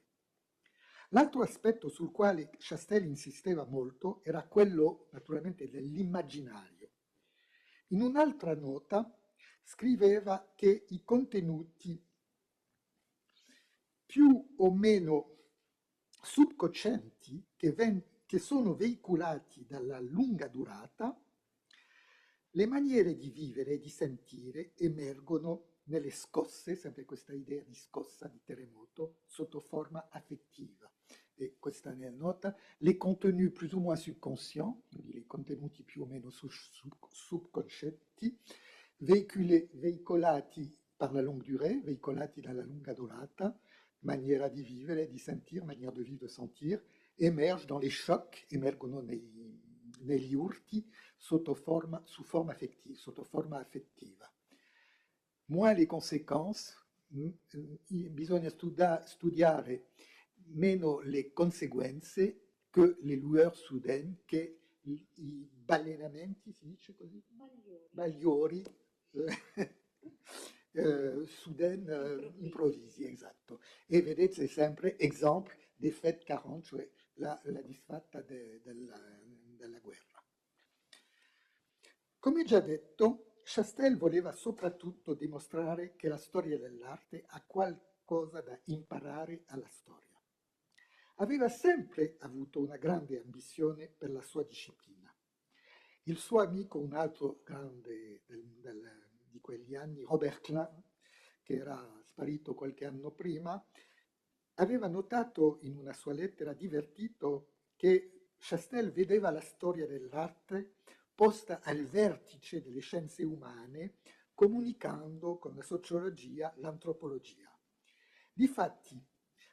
L'altro aspetto sul quale Chastel insisteva molto era quello naturalmente dell'immaginario. In un'altra nota scriveva che i contenuti più o meno subconscienti che sono veicolati dalla lunga durata, le maniere di vivere e di sentire emergono nelle scosse, sempre questa idea di scossa, di terremoto, sotto forma affettiva. E questa è la nota, les contenus plus ou moins subconscients, quindi i contenuti più o meno subconscienti, veicolati par la longue durée, veicolati dalla lunga durata, maniera di vivere, di sentire, maniera di vivere, di sentir, emerge dans les chocs, emergono negli urti sotto forma affettiva, sotto forma affettiva. Moins les conséquences, bisogna studiare meno le conseguenze che le lueurs soudaines, che i balenamenti, si dice così? Bagliori soudain, improvvisi, esatto. E vedete sempre esempio dei faits 40, cioè la disfatta della guerra. Come già detto, Chastel voleva soprattutto dimostrare che la storia dell'arte ha qualcosa da imparare alla storia. Aveva sempre avuto una grande ambizione per la sua disciplina. Il suo amico, un altro grande di quegli anni, Robert Klein, che era sparito qualche anno prima, aveva notato in una sua lettera divertito che Chastel vedeva la storia dell'arte posta al vertice delle scienze umane, comunicando con la sociologia l'antropologia. Difatti,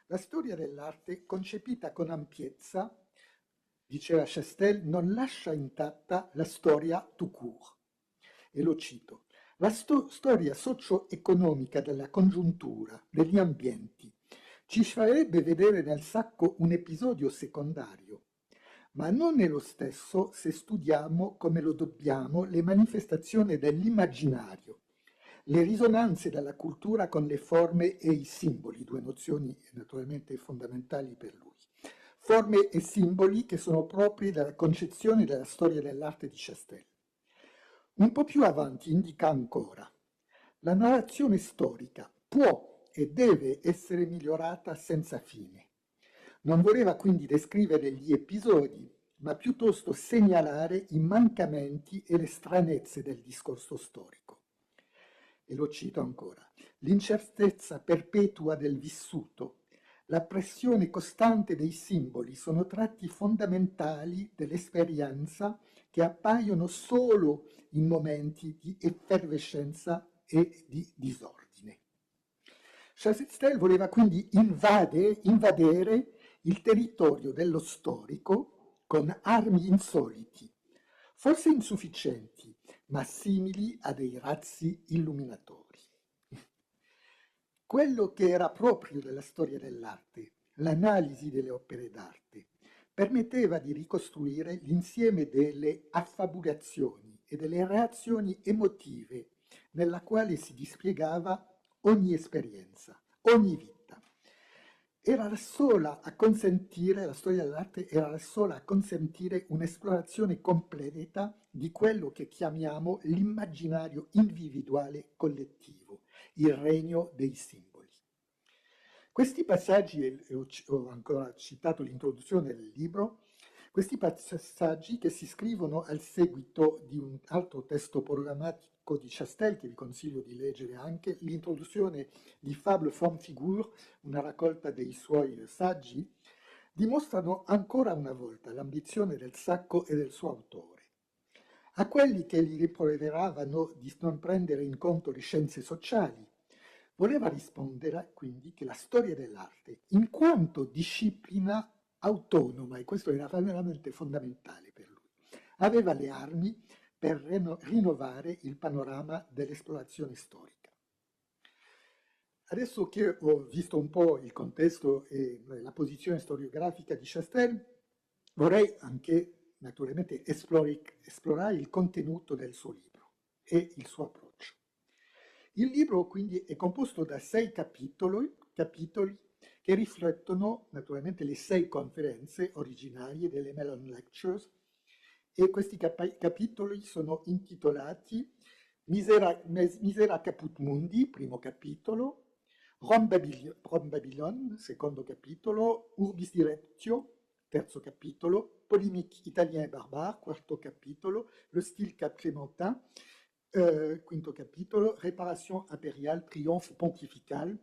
la storia dell'arte, concepita con ampiezza, diceva Chastel, non lascia intatta la storia tout court. E lo cito. La storia socio-economica della congiuntura, degli ambienti, ci farebbe vedere nel sacco un episodio secondario, ma non è lo stesso se studiamo come lo dobbiamo le manifestazioni dell'immaginario, le risonanze della cultura con le forme e i simboli, due nozioni naturalmente fondamentali per lui. Forme e simboli che sono propri della concezione della storia dell'arte di Chastel. Un po' più avanti indica ancora: la narrazione storica può e deve essere migliorata senza fine. Non voleva quindi descrivere gli episodi, ma piuttosto segnalare i mancamenti e le stranezze del discorso storico. E lo cito ancora: l'incertezza perpetua del vissuto, la pressione costante dei simboli sono tratti fondamentali dell'esperienza che appaiono solo in momenti di effervescenza e di disordine. Chastel voleva quindi invadere il territorio dello storico con armi insoliti, forse insufficienti, ma simili a dei razzi illuminatori. Quello che era proprio della storia dell'arte, l'analisi delle opere d'arte, permetteva di ricostruire l'insieme delle affabulazioni e delle reazioni emotive nella quale si dispiegava ogni esperienza, ogni vita. Era la sola a consentire, la storia dell'arte era la sola a consentire un'esplorazione completa di quello che chiamiamo l'immaginario individuale collettivo, il regno dei simboli. Questi passaggi, e ho ancora citato l'introduzione del libro, questi passaggi che si scrivono al seguito di un altro testo programmatico di Chastel, che vi consiglio di leggere anche, l'introduzione di Fable Forme Figure, una raccolta dei suoi saggi, dimostrano ancora una volta l'ambizione del Sacco e del suo autore. A quelli che gli rimproveravano di non prendere in conto le scienze sociali, voleva rispondere quindi che la storia dell'arte, in quanto disciplina autonoma, e questo era veramente fondamentale per lui, aveva le armi per rinnovare il panorama dell'esplorazione storica. Adesso che ho visto un po' il contesto e la posizione storiografica di Chastel, vorrei anche naturalmente esplorare il contenuto del suo libro e il suo approccio. Il libro quindi è composto da 6 capitoli che riflettono naturalmente le 6 conferenze originarie delle Mellon Lectures, e questi capitoli sono intitolati Misera Caput Mundi, primo capitolo, Rome Babylon, secondo capitolo, Urbis Dilectio, terzo capitolo, Polémique italien et barbare, quarto capitolo, Le style clémentin, quinto capitolo, Réparation impériale, trionfo pontifical,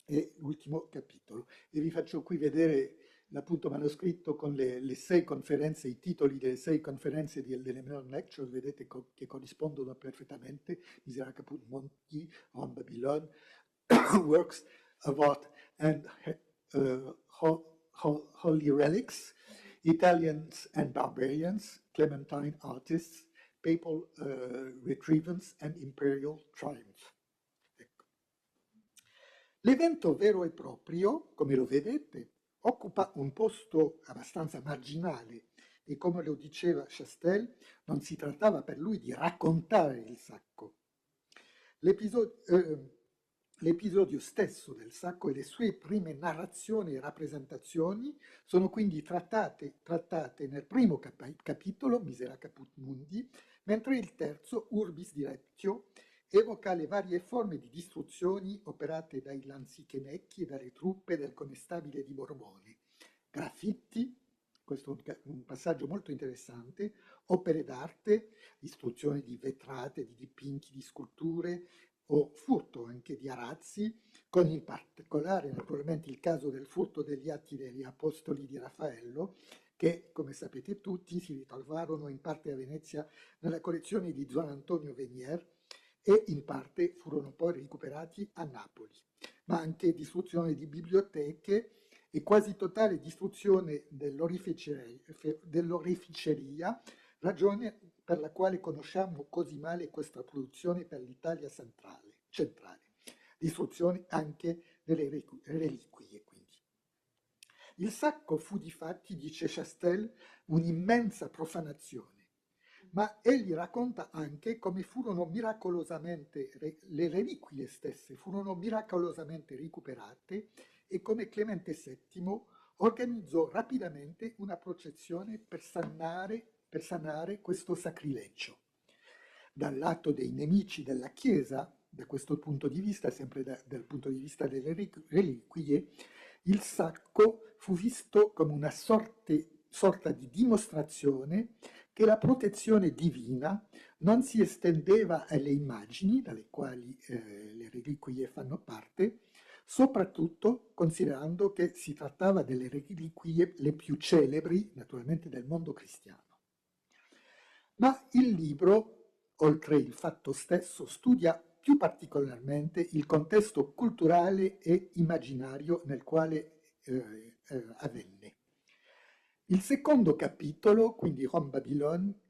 e l'ultimo capitolo. E vi faccio qui vedere l'appunto manoscritto con le 6 conferenze, i titoli delle 6 conferenze delle Melon Lectures, vedete che corrispondono perfettamente, Misera Caput Monti, Rome Babylon, Works of Art and Holy Relics, Italians and Barbarians, Clementine Artists, Papal Retrievance and Imperial Triumph. Ecco. L'evento vero e proprio, come lo vedete, occupa un posto abbastanza marginale e come lo diceva Chastel, non si trattava per lui di raccontare il sacco. L'episodio stesso del sacco e le sue prime narrazioni e rappresentazioni sono quindi trattate nel primo capitolo, Misera Caput Mundi, mentre il terzo, Urbis Dilectio, evoca le varie forme di distruzioni operate dai lanzichenecchi e dalle truppe del connestabile di Borbone. Graffiti, questo è un passaggio molto interessante, opere d'arte, distruzione di vetrate, di dipinti, di sculture o furto anche di arazzi, con in particolare naturalmente il caso del furto degli atti degli apostoli di Raffaello, che come sapete tutti si ritrovarono in parte a Venezia nella collezione di Gian Antonio Venier e in parte furono poi recuperati a Napoli, ma anche distruzione di biblioteche e quasi totale distruzione dell'oreficeria, ragione per la quale conosciamo così male questa produzione per l'Italia centrale. Distruzione anche delle reliquie, quindi. Il sacco fu difatti, dice Chastel, un'immensa profanazione, ma egli racconta anche come furono miracolosamente, le reliquie stesse furono miracolosamente recuperate e come Clemente VII organizzò rapidamente una processione per sanare questo sacrilegio. Dal lato dei nemici della Chiesa, da questo punto di vista, sempre dal punto di vista delle reliquie, il sacco fu visto come una sorta di dimostrazione che la protezione divina non si estendeva alle immagini, dalle quali le reliquie fanno parte, soprattutto considerando che si trattava delle reliquie le più celebri, naturalmente, del mondo cristiano. Ma il libro, oltre il fatto stesso, studia più particolarmente il contesto culturale e immaginario nel quale avvenne. Il secondo capitolo, quindi Rome Babylon,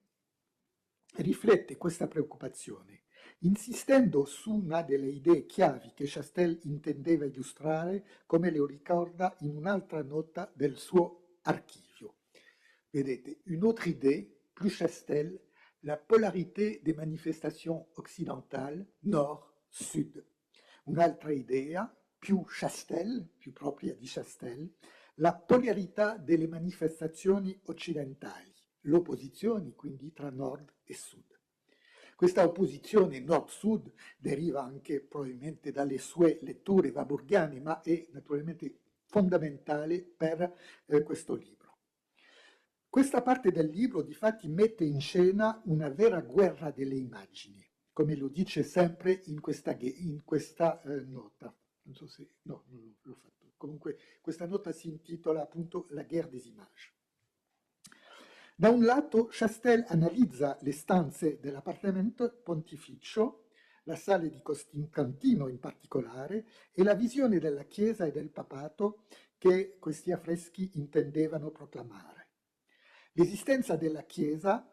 riflette questa preoccupazione, insistendo su una delle idee chiavi che Chastel intendeva illustrare, come lo ricorda in un'altra nota del suo archivio. Vedete, une autre idée, plus Chastel, la polarité des manifestations occidentales, nord-sud. Un'altra idea, più Chastel, più propria di Chastel, la polarità delle manifestazioni occidentali, l'opposizione quindi tra nord e sud. Questa opposizione nord-sud deriva anche probabilmente dalle sue letture waburgiane, ma è naturalmente fondamentale per questo libro. Questa parte del libro difatti mette in scena una vera guerra delle immagini, come lo dice sempre in questa nota. Non so se... no, non l'ho fatto. Comunque questa nota si intitola appunto La guerre des images. Da un lato Chastel analizza le stanze dell'appartamento pontificio, la sala di Costantino in particolare, e la visione della Chiesa e del papato che questi affreschi intendevano proclamare. L'esistenza della Chiesa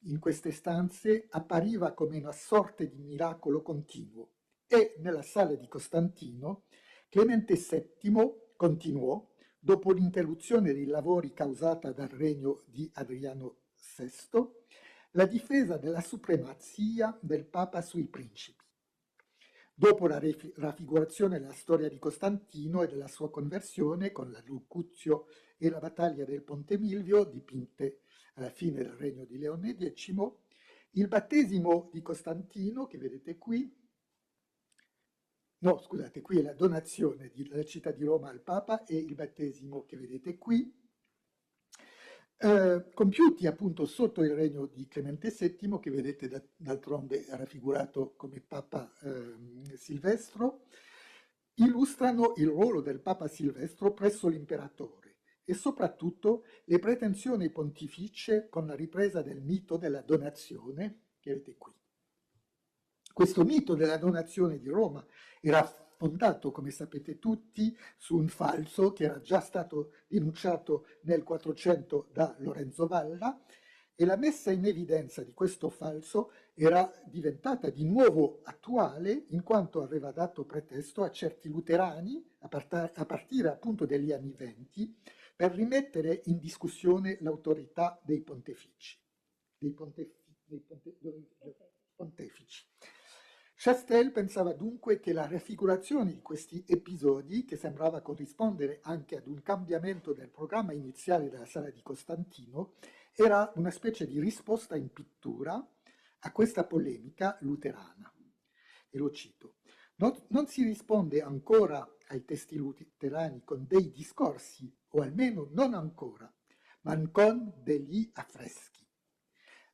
in queste stanze appariva come una sorta di miracolo continuo e nella sala di Costantino Clemente VII continuò, dopo l'interruzione dei lavori causata dal regno di Adriano VI, la difesa della supremazia del Papa sui principi. Dopo la raffigurazione della storia di Costantino e della sua conversione con la Lucuzio e la battaglia del Ponte Milvio, dipinte alla fine del regno di Leone X, il battesimo di Costantino, che vedete qui, No, scusate, qui è la donazione della città di Roma al Papa e il battesimo che vedete qui, compiuti appunto sotto il regno di Clemente VII, che vedete d'altronde raffigurato come Papa Silvestro, illustrano il ruolo del Papa Silvestro presso l'imperatore e soprattutto le pretensioni pontificie con la ripresa del mito della donazione che vedete qui. Questo mito della donazione di Roma era fondato, come sapete tutti, su un falso che era già stato denunciato nel 400 da Lorenzo Valla, e la messa in evidenza di questo falso era diventata di nuovo attuale in quanto aveva dato pretesto a certi luterani, a partire appunto dagli anni '20, per rimettere in discussione l'autorità dei pontefici. Pontefici. Chastel pensava dunque che la raffigurazione di questi episodi, che sembrava corrispondere anche ad un cambiamento del programma iniziale della sala di Costantino, era una specie di risposta in pittura a questa polemica luterana. E lo cito: non si risponde ancora ai testi luterani con dei discorsi, o almeno non ancora, ma con degli affreschi.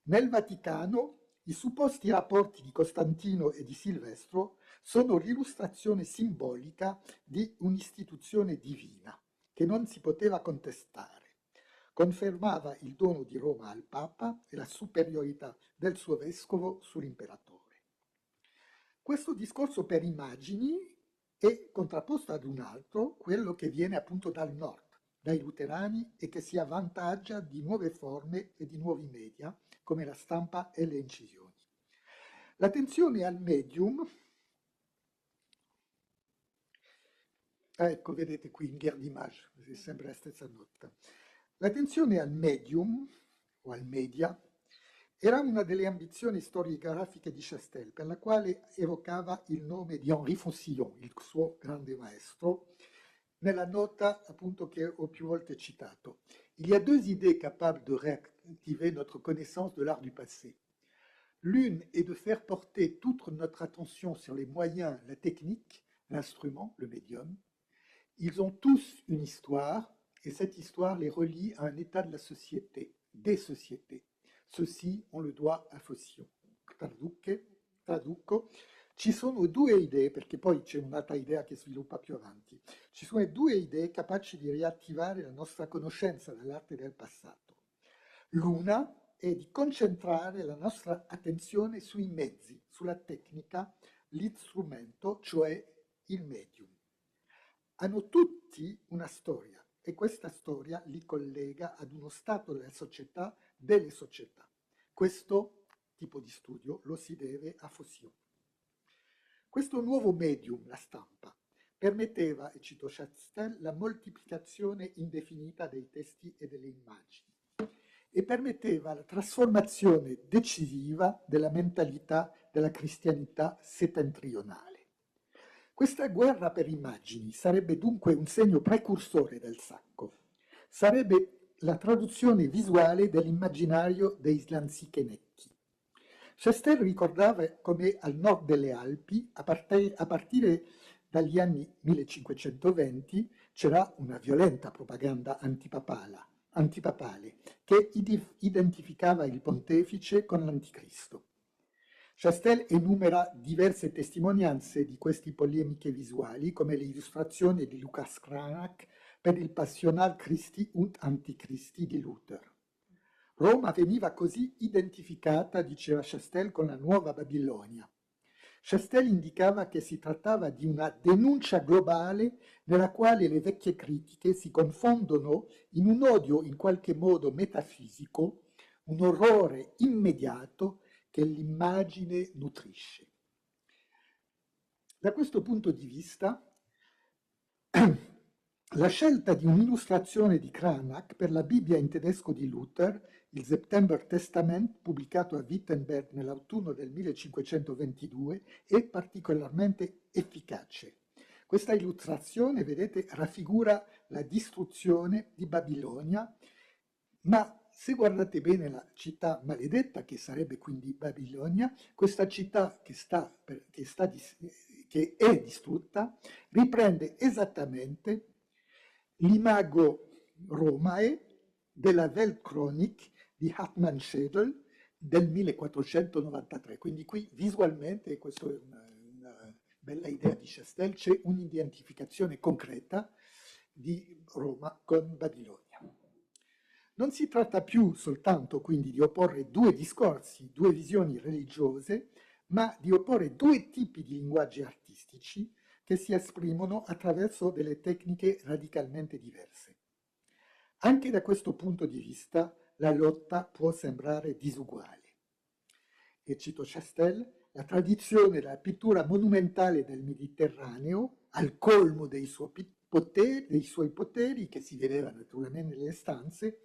Nel Vaticano i supposti rapporti di Costantino e di Silvestro sono l'illustrazione simbolica di un'istituzione divina che non si poteva contestare. Confermava il dono di Roma al Papa e la superiorità del suo vescovo sull'imperatore. Questo discorso per immagini è contrapposto ad un altro, quello che viene appunto dal nord, dai luterani, e che si avvantaggia di nuove forme e di nuovi media, come la stampa e le incisioni. L'attenzione al medium, ecco, vedete qui in guerre d'image, sembra la stessa nota. L'attenzione al medium, o al media, era una delle ambizioni storiografiche di Chastel, per la quale evocava il nome di Henri Foncillon, il suo grande maestro, nella nota appunto che ho più volte citato. Il y a deux idées capables de réactiver notre connaissance de l'art du passé. L'une est de faire porter toute notre attention sur les moyens, la technique, l'instrument, le médium. Ils ont tous une histoire, et cette histoire les relie à un état de la société, des sociétés. Ceci, on le doit a Foncillon. Traduco. Ci sono due idee, perché poi c'è un'altra idea che sviluppa più avanti. Ci sono due idee capaci di riattivare la nostra conoscenza dell'arte del passato. L'una è di concentrare la nostra attenzione sui mezzi, sulla tecnica, l'istrumento, cioè il medium. Hanno tutti una storia e questa storia li collega ad uno stato della società, delle società. Questo tipo di studio lo si deve a Foncillon. Questo nuovo medium, la stampa, permetteva, e cito Chastel, la moltiplicazione indefinita dei testi e delle immagini e permetteva la trasformazione decisiva della mentalità della cristianità settentrionale. Questa guerra per immagini sarebbe dunque un segno precursore del Sacco. Sarebbe la traduzione visuale dell'immaginario dei Slanzichenecchi. Chastel ricordava come al nord delle Alpi, a partire dagli anni 1520, c'era una violenta propaganda antipapale che identificava il pontefice con l'anticristo. Chastel enumera diverse testimonianze di queste polemiche visuali, come le illustrazioni di Lucas Cranach per il Passional Christi und Antichristi di Luther. Roma veniva così identificata, diceva Chastel, con la nuova Babilonia. Chastel indicava che si trattava di una denuncia globale nella quale le vecchie critiche si confondono in un odio in qualche modo metafisico, un orrore immediato che l'immagine nutrisce. Da questo punto di vista, la scelta di un'illustrazione di Cranach per la Bibbia in tedesco di Luther, il September Testament, pubblicato a Wittenberg nell'autunno del 1522, è particolarmente efficace. Questa illustrazione, vedete, raffigura la distruzione di Babilonia, ma se guardate bene la città maledetta, che sarebbe quindi Babilonia, questa città che è distrutta, riprende esattamente l'imago Romae della Weltchronik di Hartmann Schedel del 1493. Quindi qui visualmente, e questa è una bella idea di Chastel, c'è un'identificazione concreta di Roma con Babilonia. Non si tratta più soltanto quindi di opporre due discorsi, due visioni religiose, ma di opporre due tipi di linguaggi artistici che si esprimono attraverso delle tecniche radicalmente diverse. Anche da questo punto di vista la lotta può sembrare disuguale. E cito Chastel, la tradizione della pittura monumentale del Mediterraneo, al colmo dei suoi poteri, che si vedeva naturalmente nelle stanze,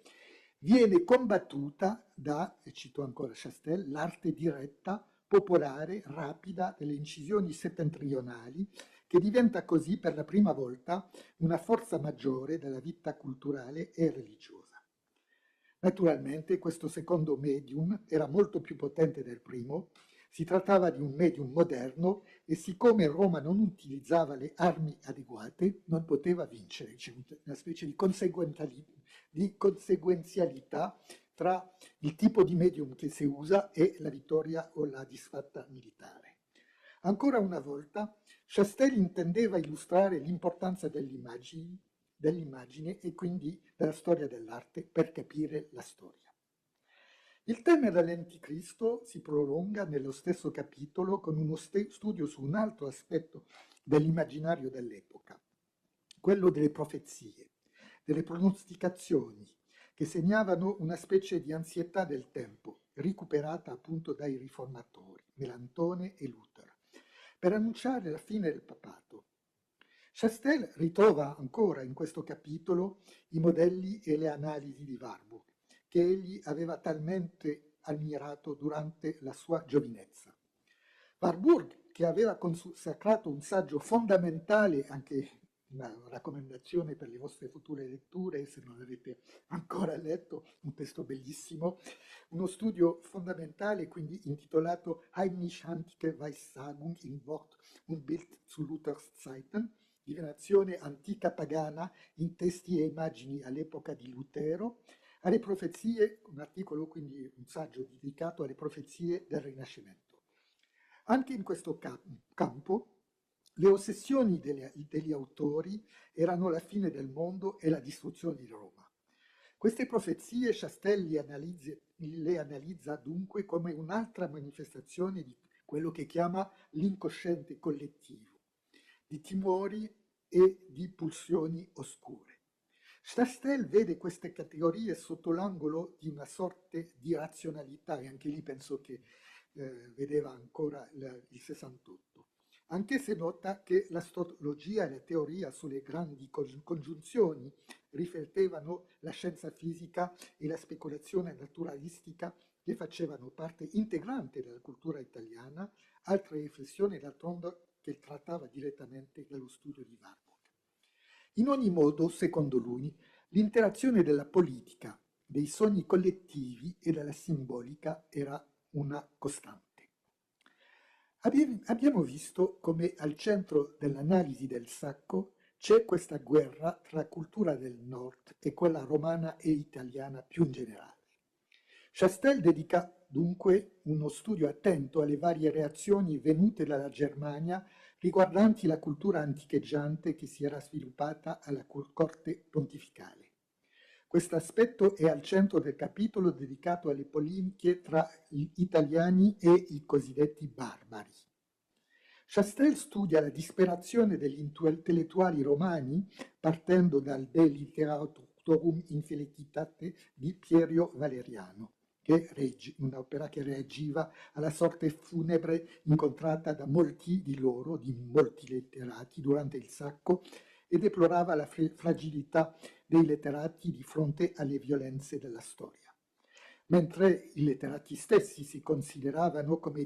viene combattuta da, e cito ancora Chastel, l'arte diretta, popolare, rapida delle incisioni settentrionali, che diventa così per la prima volta una forza maggiore della vita culturale e religiosa. Naturalmente questo secondo medium era molto più potente del primo, si trattava di un medium moderno e siccome Roma non utilizzava le armi adeguate non poteva vincere, c'è una specie di conseguenzialità tra il tipo di medium che si usa e la vittoria o la disfatta militare. Ancora una volta, Chastel intendeva illustrare l'importanza dell'immagine e quindi della storia dell'arte per capire la storia. Il tema dell'Anticristo si prolunga nello stesso capitolo con uno studio su un altro aspetto dell'immaginario dell'epoca, quello delle profezie, delle pronosticazioni, che segnavano una specie di ansietà del tempo, recuperata appunto dai riformatori, Melantone e Luther, per annunciare la fine del papato. Chastel ritrova ancora in questo capitolo i modelli e le analisi di Warburg, che egli aveva talmente ammirato durante la sua giovinezza. Warburg, che aveva consacrato un saggio fondamentale, anche una raccomandazione per le vostre future letture, se non l'avete ancora letto, un testo bellissimo, uno studio fondamentale, quindi intitolato Heimlich Antike Weissagung in Wort und Bild zu Luthers Zeiten, divinazione antica pagana in testi e immagini all'epoca di Lutero, alle profezie, un articolo, quindi un saggio dedicato alle profezie del Rinascimento. Anche in questo campo le ossessioni degli autori erano la fine del mondo e la distruzione di Roma. Queste profezie Chastel le analizza dunque come un'altra manifestazione di quello che chiama l'incosciente collettivo, di timori e di pulsioni oscure. Chastel vede queste categorie sotto l'angolo di una sorta di razionalità, e anche lì penso che vedeva ancora il 68, anche se nota che l'astrologia e la teoria sulle grandi congiunzioni riflettevano la scienza fisica e la speculazione naturalistica che facevano parte integrante della cultura italiana, altre riflessioni d'altronde che trattava direttamente dallo studio di Warburg. In ogni modo, secondo lui, l'interazione della politica, dei sogni collettivi e della simbolica era una costante. Abbiamo visto come al centro dell'analisi del Sacco c'è questa guerra tra cultura del nord e quella romana e italiana più in generale. Chastel dedica dunque uno studio attento alle varie reazioni venute dalla Germania riguardanti la cultura anticheggiante che si era sviluppata alla corte pontificale. Questo aspetto è al centro del capitolo dedicato alle polemiche tra gli italiani e i cosiddetti barbari. Chastel studia la disperazione degli intellettuali romani partendo dal De Literaturum in Felicitate di Piero Valeriano, un'opera che reagiva alla sorte funebre incontrata da molti di loro, di molti letterati, durante il Sacco, e deplorava la fragilità dei letterati di fronte alle violenze della storia. Mentre i letterati stessi si consideravano come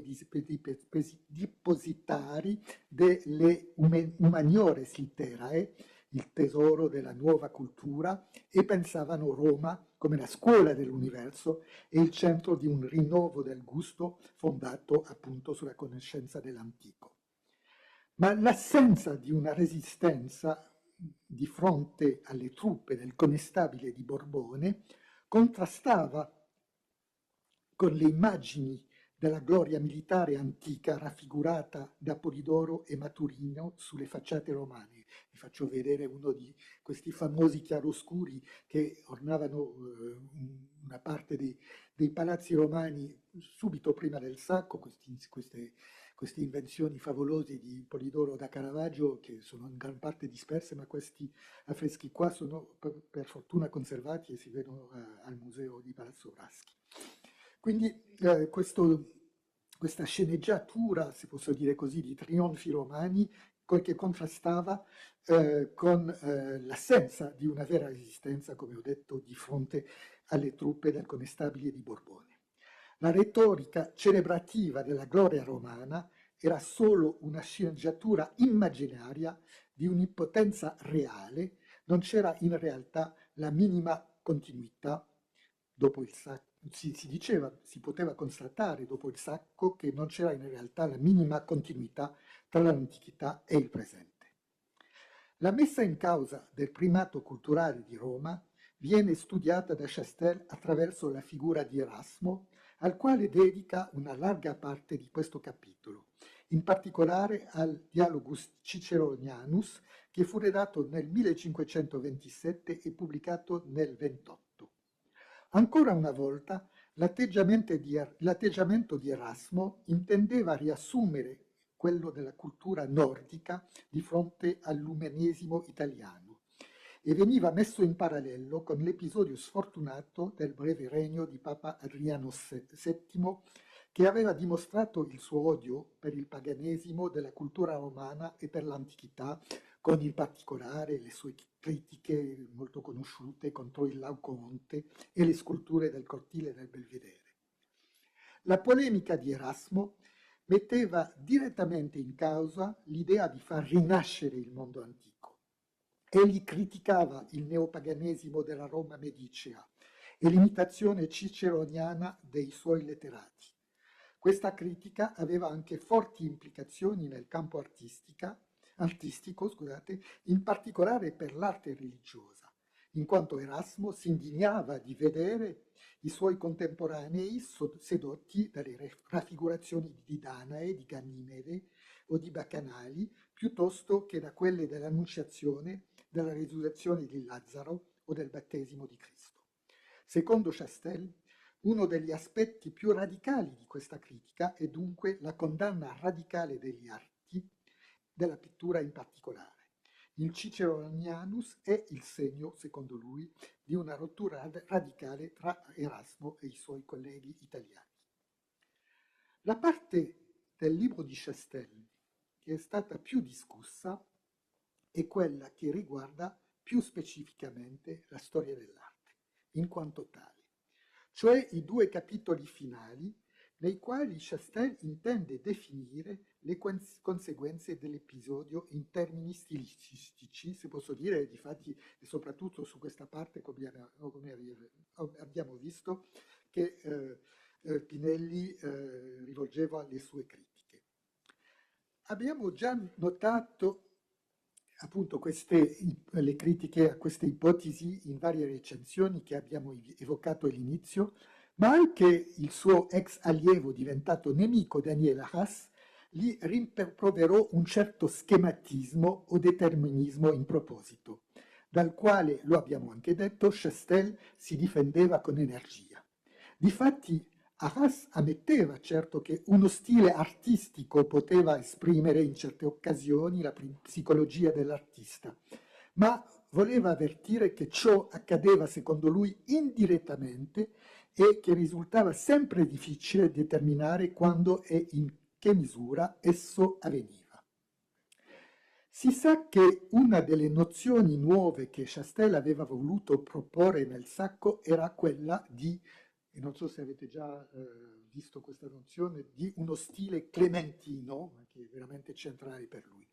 depositari delle humaniores litterae, il tesoro della nuova cultura e pensavano Roma come la scuola dell'universo e il centro di un rinnovo del gusto fondato appunto sulla conoscenza dell'antico. Ma l'assenza di una resistenza di fronte alle truppe del connestabile di Borbone contrastava con le immagini della gloria militare antica raffigurata da Polidoro e Maturino sulle facciate romane. Vi faccio vedere uno di questi famosi chiaroscuri che ornavano una parte dei palazzi romani subito prima del sacco, queste invenzioni favolose di Polidoro da Caravaggio che sono in gran parte disperse, ma questi affreschi qua sono per fortuna conservati e si vedono al museo di Palazzo Braschi. Quindi questa sceneggiatura, se posso dire così, di trionfi romani, che contrastava con l'assenza di una vera resistenza, come ho detto, di fronte alle truppe del connestabile di Borbone. La retorica celebrativa della gloria romana era solo una sceneggiatura immaginaria di un'impotenza reale, non c'era in realtà la minima continuità dopo il sacco. Si diceva, si poteva constatare dopo il sacco che non c'era in realtà la minima continuità tra l'antichità e il presente. La messa in causa del primato culturale di Roma viene studiata da Chastel attraverso la figura di Erasmo, al quale dedica una larga parte di questo capitolo, in particolare al Dialogus Ciceronianus, che fu redatto nel 1527 e pubblicato nel 28. Ancora una volta, l'atteggiamento di Erasmo intendeva riassumere quello della cultura nordica di fronte all'umanesimo italiano e veniva messo in parallelo con l'episodio sfortunato del breve regno di Papa Adriano VII, che aveva dimostrato il suo odio per il paganesimo della cultura romana e per l'antichità, con in particolare le sue critiche molto conosciute contro il Lauconte e le sculture del cortile del Belvedere. La polemica di Erasmo metteva direttamente in causa l'idea di far rinascere il mondo antico. Egli criticava il neopaganesimo della Roma medicea e l'imitazione ciceroniana dei suoi letterati. Questa critica aveva anche forti implicazioni nel campo artistico, in particolare per l'arte religiosa, in quanto Erasmo si indignava di vedere i suoi contemporanei sedotti dalle raffigurazioni di Danae, di Ganimede o di Bacchanali, piuttosto che da quelle dell'Annunciazione, della risurrezione di Lazzaro o del battesimo di Cristo. Secondo Chastel, uno degli aspetti più radicali di questa critica è dunque la condanna radicale degli arti, della pittura in particolare. Il Ciceronianus è il segno, secondo lui, di una rottura radicale tra Erasmo e i suoi colleghi italiani. La parte del libro di Chastel che è stata più discussa è quella che riguarda più specificamente la storia dell'arte, in quanto tale, cioè i due capitoli finali nei quali Chastel intende definire le conseguenze dell'episodio in termini stilistici, se posso dire, difatti, e soprattutto su questa parte, come abbiamo visto, che Pinelli rivolgeva alle sue critiche. Abbiamo già notato appunto le critiche a queste ipotesi in varie recensioni che abbiamo evocato all'inizio, ma anche il suo ex allievo diventato nemico Daniel Arras gli rimproverò un certo schematismo o determinismo in proposito, dal quale, lo abbiamo anche detto, Chastel si difendeva con energia. Difatti, Arras ammetteva certo che uno stile artistico poteva esprimere in certe occasioni la psicologia dell'artista, ma voleva avvertire che ciò accadeva secondo lui indirettamente e che risultava sempre difficile determinare quando e in che misura esso avveniva. Si sa che una delle nozioni nuove che Chastel aveva voluto proporre nel sacco era quella di, e non so se avete già visto questa nozione, di uno stile clementino, che è veramente centrale per lui.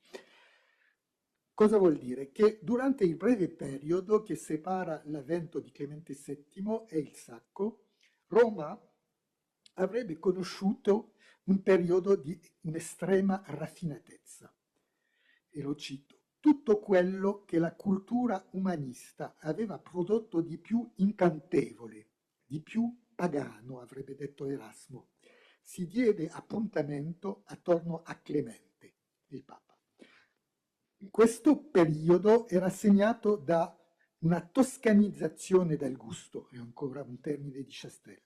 Cosa vuol dire? Che durante il breve periodo che separa l'avvento di Clemente VII e il Sacco, Roma avrebbe conosciuto un periodo di un'estrema raffinatezza. E lo cito, tutto quello che la cultura umanista aveva prodotto di più incantevole, di più pagano, avrebbe detto Erasmo, si diede appuntamento attorno a Clemente, il Papa. Questo periodo era segnato da una toscanizzazione del gusto, è ancora un termine di Chastel,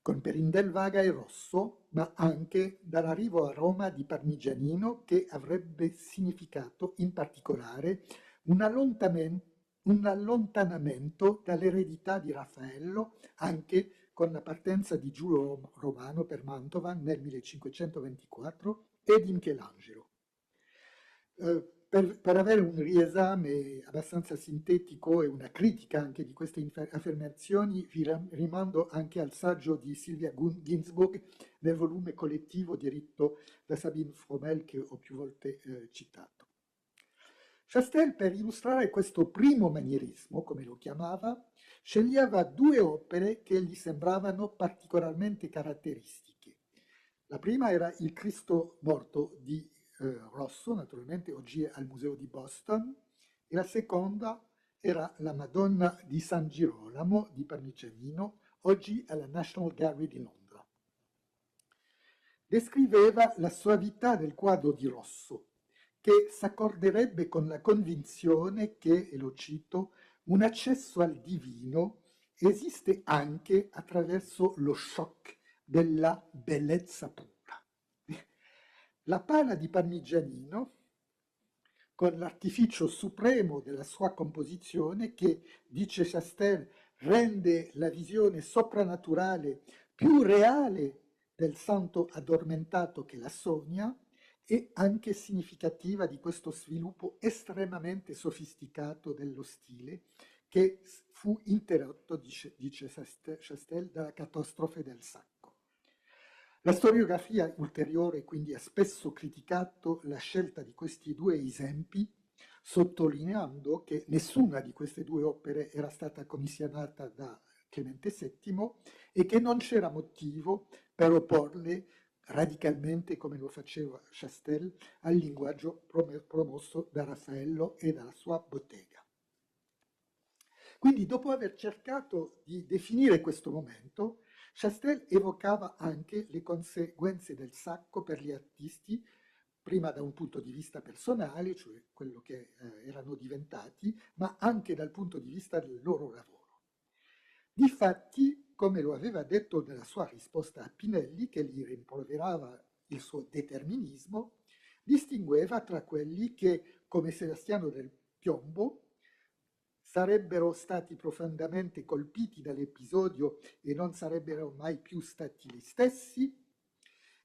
con Perindel vaga e rosso, ma anche dall'arrivo a Roma di Parmigianino, che avrebbe significato in particolare un allontanamento dall'eredità di Raffaello, anche con la partenza di Giulio Romano per Mantova nel 1524 e di Michelangelo. Per avere un riesame abbastanza sintetico e una critica anche di queste affermazioni, rimando anche al saggio di Silvia Ginsburg nel volume collettivo diretto da Sabine Fromel che ho più volte citato. Chastel, per illustrare questo primo manierismo, come lo chiamava, sceglieva due opere che gli sembravano particolarmente caratteristiche. La prima era Il Cristo morto di Rosso, naturalmente oggi è al Museo di Boston, e la seconda era La Madonna di San Girolamo di Parmigianino, oggi alla National Gallery di Londra. Descriveva la soavità del quadro di Rosso, che s'accorderebbe con la convinzione che, e lo cito, un accesso al divino esiste anche attraverso lo shock della bellezza pura. La pala di Parmigianino, con l'artificio supremo della sua composizione che, dice Chastel, rende la visione soprannaturale più reale del santo addormentato che la sogna, e anche significativa di questo sviluppo estremamente sofisticato dello stile che fu interrotto, dice Chastel, dalla catastrofe del Sacco. La storiografia ulteriore quindi ha spesso criticato la scelta di questi due esempi, sottolineando che nessuna di queste due opere era stata commissionata da Clemente VII e che non c'era motivo per opporle radicalmente, come lo faceva Chastel, al linguaggio promosso da Raffaello e dalla sua bottega. Quindi, dopo aver cercato di definire questo momento, Chastel evocava anche le conseguenze del Sacco per gli artisti, prima da un punto di vista personale, cioè quello che erano diventati, ma anche dal punto di vista del loro lavoro. Difatti, come lo aveva detto nella sua risposta a Pinelli, che gli rimproverava il suo determinismo, distingueva tra quelli che, come Sebastiano del Piombo, sarebbero stati profondamente colpiti dall'episodio e non sarebbero mai più stati gli stessi,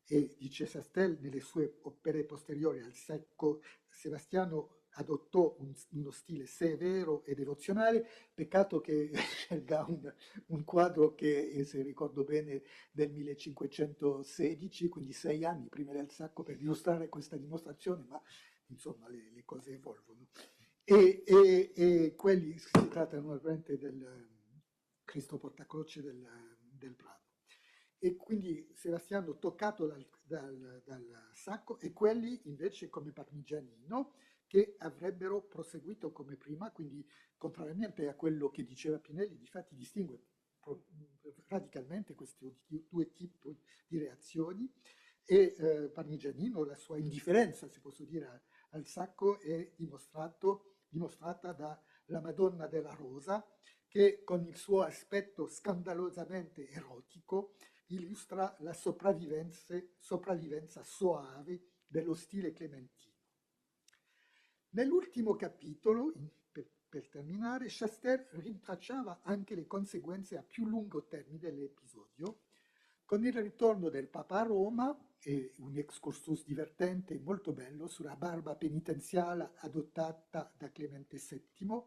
e dice Chastel nelle sue opere posteriori al Sacco, Sebastiano adottò uno stile severo e devozionale, peccato che scelga un quadro che, se ricordo bene, del 1516, quindi 6 anni prima del Sacco, per illustrare questa dimostrazione, ma insomma le cose evolvono. E quelli si tratta naturalmente del Cristo Portacroce del Prado. E quindi Sebastiano toccato dal Sacco, e quelli invece come Parmigianino che avrebbero proseguito come prima, quindi contrariamente a quello che diceva Pinelli, difatti distingue radicalmente questi due tipi di reazioni, e Parmigianino, la sua indifferenza, se posso dire, al Sacco è dimostrata dalla Madonna della Rosa, che con il suo aspetto scandalosamente erotico illustra la sopravvivenza soave dello stile clementino. Nell'ultimo capitolo, per terminare, Chastel rintracciava anche le conseguenze a più lungo termine dell'episodio, con il ritorno del Papa a Roma e un excursus divertente e molto bello sulla barba penitenziale adottata da Clemente VII,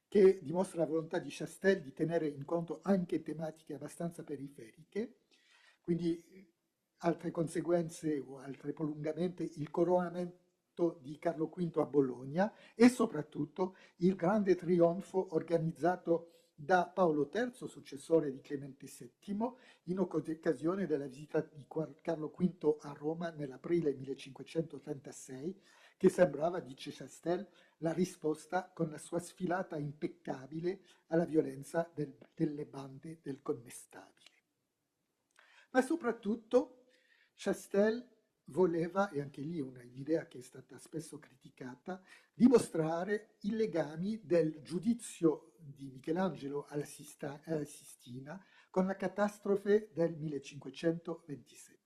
che dimostra la volontà di Chastel di tenere in conto anche tematiche abbastanza periferiche. Quindi altre conseguenze o altri prolungamenti, il coronamento di Carlo V a Bologna e soprattutto il grande trionfo organizzato da Paolo III, successore di Clemente VII, in occasione della visita di Carlo V a Roma nell'aprile 1536, che sembrava, dice Chastel, la risposta con la sua sfilata impeccabile alla violenza delle bande del connestabile. Ma soprattutto Chastel voleva, e anche lì un'idea che è stata spesso criticata, dimostrare i legami del giudizio di Michelangelo alla Sistina con la catastrofe del 1527.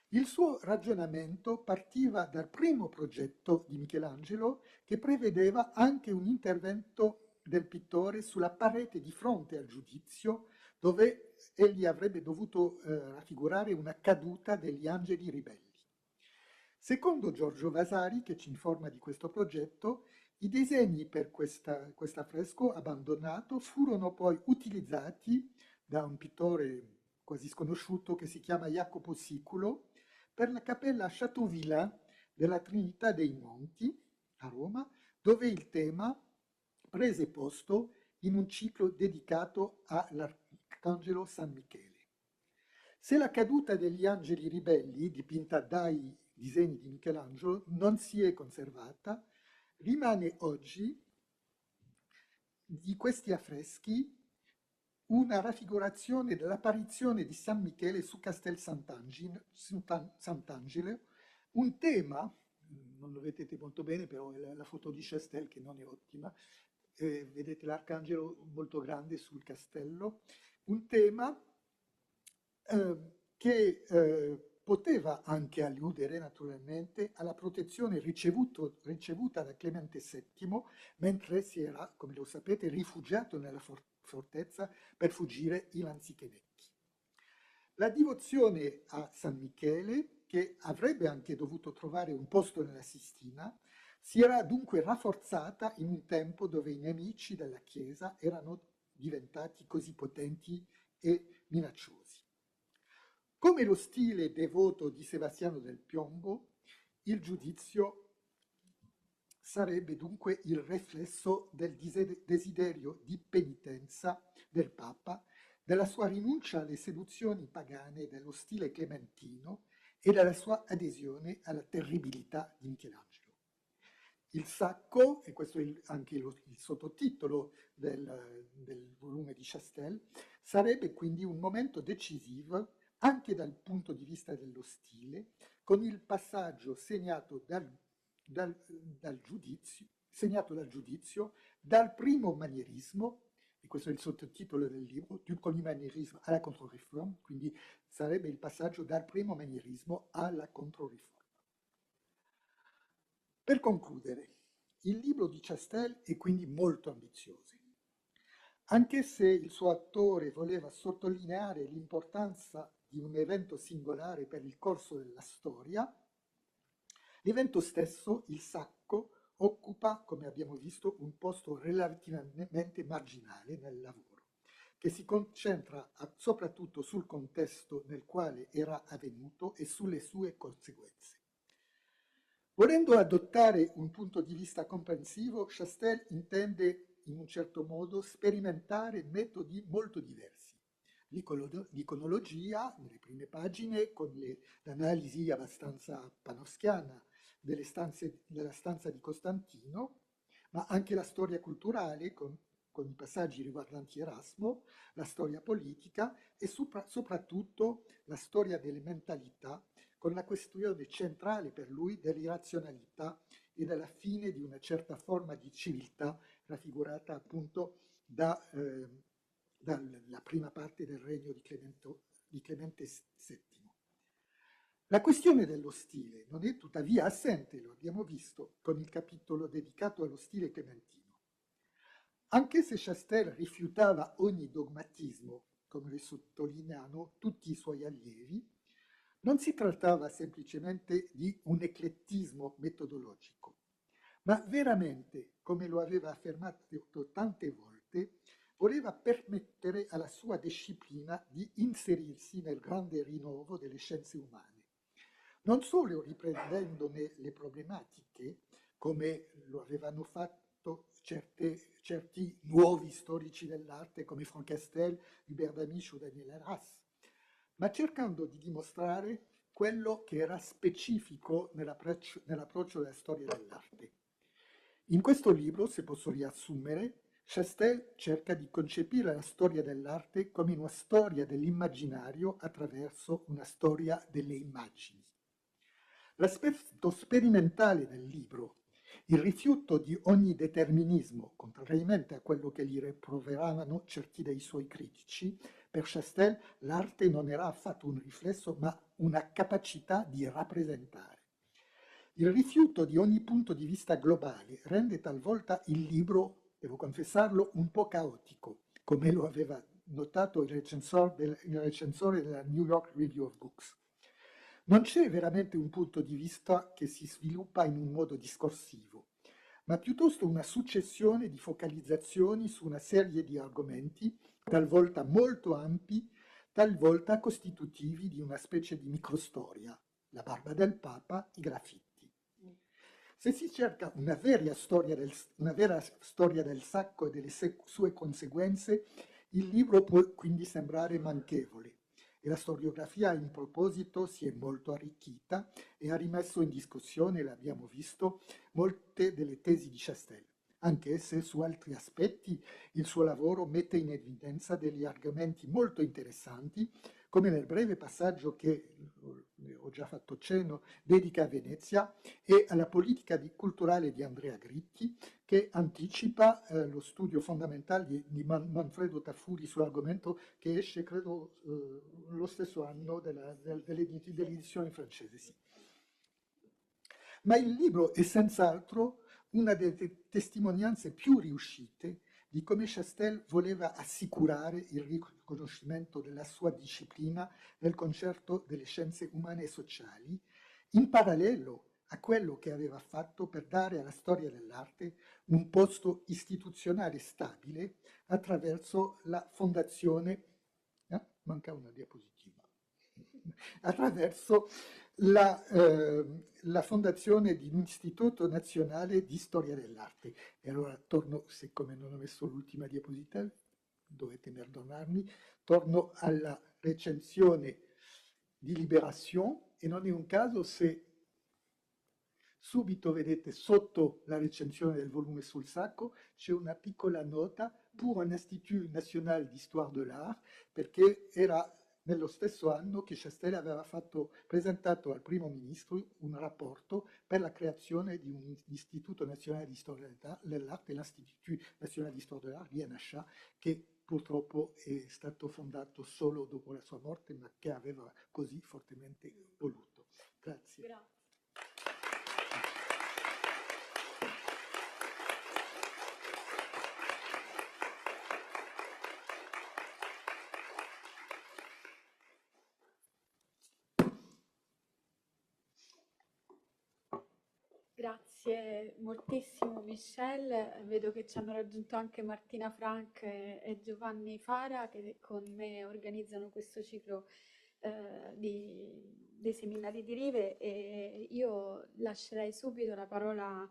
Il suo ragionamento partiva dal primo progetto di Michelangelo che prevedeva anche un intervento del pittore sulla parete di fronte al giudizio dove egli avrebbe dovuto raffigurare una caduta degli angeli ribelli. Secondo Giorgio Vasari, che ci informa di questo progetto, i disegni per questo affresco abbandonato furono poi utilizzati da un pittore quasi sconosciuto che si chiama Jacopo Siculo per la cappella Chateauvillain della Trinità dei Monti a Roma, dove il tema prese posto in un ciclo dedicato all'Arcangelo San Michele. Se la caduta degli angeli ribelli, dipinta dai disegni di Michelangelo, non si è conservata, rimane oggi di questi affreschi una raffigurazione dell'apparizione di San Michele su Castel Sant'Angelo, un tema, non lo vedete molto bene, però è la foto di Chastel che non è ottima, vedete l'arcangelo molto grande sul castello, un tema che poteva anche alludere naturalmente alla protezione ricevuta da Clemente VII mentre si era, come lo sapete, rifugiato nella fortezza per fuggire i lanzichenecchi. La divozione a San Michele, che avrebbe anche dovuto trovare un posto nella Sistina, si era dunque rafforzata in un tempo dove i nemici della Chiesa erano diventati così potenti e minacciosi. Come lo stile devoto di Sebastiano del Piombo, il giudizio sarebbe dunque il riflesso del desiderio di penitenza del Papa, della sua rinuncia alle seduzioni pagane dello stile clementino e della sua adesione alla terribilità di Michelangelo. Il sacco, e questo è anche il sottotitolo del volume di Chastel, sarebbe quindi un momento decisivo anche dal punto di vista dello stile, con il passaggio segnato dal giudizio, dal primo manierismo, e questo è il sottotitolo del libro, du premier manierisme alla Contre-Réforme, quindi sarebbe il passaggio dal primo manierismo alla Contre-Réforme. Per concludere, il libro di Chastel è quindi molto ambizioso. Anche se il suo autore voleva sottolineare l'importanza di un evento singolare per il corso della storia, l'evento stesso, il sacco, occupa, come abbiamo visto, un posto relativamente marginale nel lavoro, che si concentra soprattutto sul contesto nel quale era avvenuto e sulle sue conseguenze. Volendo adottare un punto di vista comprensivo, Chastel intende in un certo modo sperimentare metodi molto diversi. L'iconologia, nelle prime pagine, con l'analisi abbastanza panoschiana della stanza di Costantino, ma anche la storia culturale con i passaggi riguardanti Erasmo, la storia politica e soprattutto la storia delle mentalità, con la questione centrale per lui dell'irrazionalità e della fine di una certa forma di civiltà raffigurata appunto dalla prima parte del regno di Clemente VII. La questione dello stile non è tuttavia assente, lo abbiamo visto con il capitolo dedicato allo stile clementino. Anche se Chastel rifiutava ogni dogmatismo, come le sottolineano tutti i suoi allievi, non si trattava semplicemente di un eclettismo metodologico, ma veramente, come lo aveva affermato tante volte, voleva permettere alla sua disciplina di inserirsi nel grande rinnovo delle scienze umane. non solo riprendendone le problematiche, come lo avevano fatto certi nuovi storici dell'arte come Franck Castel, Hubert Damisch o Daniel Arras, ma cercando di dimostrare quello che era specifico nell'approccio della storia dell'arte. In questo libro, se posso riassumere, Chastel cerca di concepire la storia dell'arte come una storia dell'immaginario attraverso una storia delle immagini. L'aspetto sperimentale del libro, il rifiuto di ogni determinismo, contrariamente a quello che gli rimproveravano certi dei suoi critici, per Chastel l'arte non era affatto un riflesso, ma una capacità di rappresentare. Il rifiuto di ogni punto di vista globale rende talvolta il libro, devo confessarlo, un po' caotico, come lo aveva notato il recensore della New York Review of Books. Non c'è veramente un punto di vista che si sviluppa in un modo discorsivo, ma piuttosto una successione di focalizzazioni su una serie di argomenti, talvolta molto ampi, talvolta costitutivi di una specie di microstoria, la barba del Papa, i graffiti. Se si cerca una vera storia del sacco e delle sue conseguenze, il libro può quindi sembrare manchevole e la storiografia in proposito si è molto arricchita e ha rimesso in discussione, l'abbiamo visto, molte delle tesi di Chastel, anche se su altri aspetti il suo lavoro mette in evidenza degli argomenti molto interessanti, come nel breve passaggio che ho già fatto cenno, dedica a Venezia e alla politica culturale di Andrea Gritti, che anticipa lo studio fondamentale di Manfredo Tafuri sull'argomento che esce, credo, lo stesso anno dell'edizione francese. Sì. Ma il libro è senz'altro una delle testimonianze più riuscite di come Chastel voleva assicurare il riconoscimento della sua disciplina nel concerto delle scienze umane e sociali, in parallelo a quello che aveva fatto per dare alla storia dell'arte un posto istituzionale stabile attraverso la fondazione, manca una diapositiva, attraverso la fondazione di un istituto nazionale di storia dell'arte. E allora torno, siccome non ho messo l'ultima diapositiva, dovete perdonarmi, torno alla recensione di Libération e non è un caso se subito vedete sotto la recensione del volume sul sacco c'è una piccola nota pour un Institut National d'Histoire de l'Art, perché era nello stesso anno che Chastel aveva presentato al primo ministro un rapporto per la creazione di un istituto nazionale di storia dell'arte, l'Institut National d'Histoire de l'Art, l'INHA, che purtroppo è stato fondato solo dopo la sua morte, ma che aveva così fortemente voluto. Grazie. Grazie. Grazie moltissimo Michelle, vedo che ci hanno raggiunto anche Martina Frank e Giovanni Fara che con me organizzano questo ciclo dei seminari di Rive e io lascerei subito la parola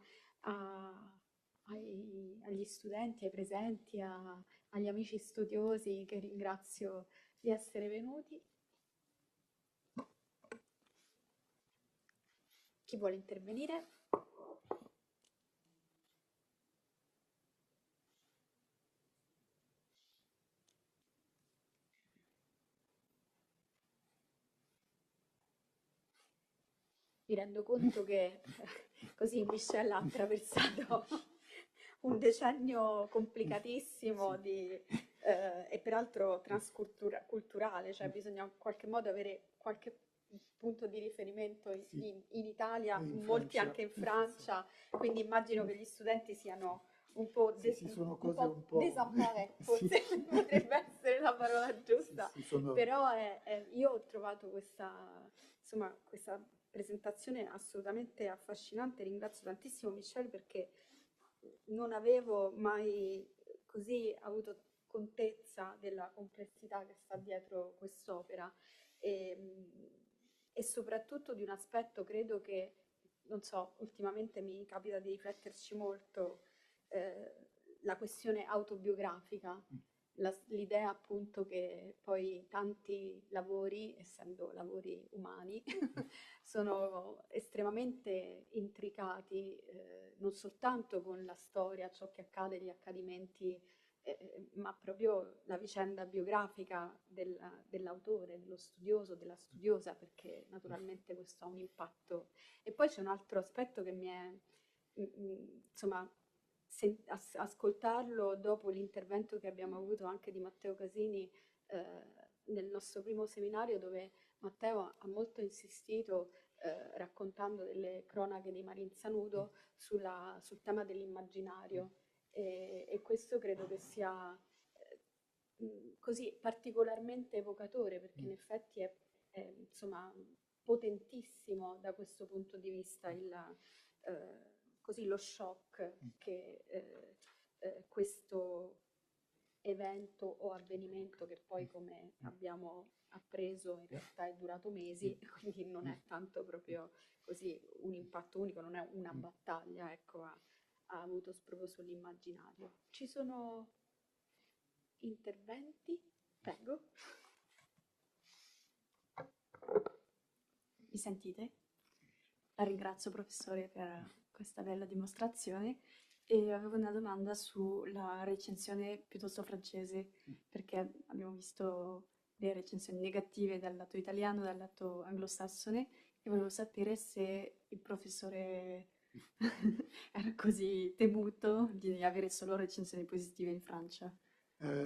agli studenti, ai presenti, agli amici studiosi che ringrazio di essere venuti. Chi vuole intervenire? Mi rendo conto che così Michelle ha attraversato un decennio complicatissimo e peraltro transculturale, cioè bisogna in qualche modo avere qualche punto di riferimento in Italia, in molti Francia. anche in Francia, quindi immagino che gli studenti siano un po', sono cose un po'... désemparés, forse potrebbe essere la parola giusta, sono... però io ho trovato insomma, questa presentazione assolutamente affascinante. Ringrazio tantissimo Michelle perché non avevo mai così avuto contezza della complessità che sta dietro quest'opera. E, e soprattutto di un aspetto, credo che, non so, ultimamente mi capita di rifletterci molto, la questione autobiografica, l'idea appunto che poi tanti lavori, essendo lavori umani, sono estremamente intricati, non soltanto con la storia, ciò che accade, gli accadimenti, ma proprio la vicenda biografica dell'autore, dello studioso, della studiosa, perché naturalmente questo ha un impatto. E poi c'è un altro aspetto che mi è, insomma, ascoltarlo dopo l'intervento che abbiamo avuto anche di Matteo Casini nel nostro primo seminario, dove Matteo ha molto insistito, raccontando delle cronache di Marinza Nudo, sul tema dell'immaginario. E questo credo che sia così particolarmente evocatore, perché in effetti insomma, potentissimo da questo punto di vista così lo shock che questo evento o avvenimento, che poi come abbiamo appreso in realtà è durato mesi, quindi non è tanto proprio così un impatto unico, non è una battaglia, ecco, ha avuto proprio sull'immaginario. Ci sono interventi? Prego. Mi sentite? La ringrazio professore per questa bella dimostrazione e avevo una domanda sulla recensione piuttosto francese, perché abbiamo visto le recensioni negative dal lato italiano, dal lato anglosassone e volevo sapere se il professore era così temuto di avere solo recensioni positive in Francia.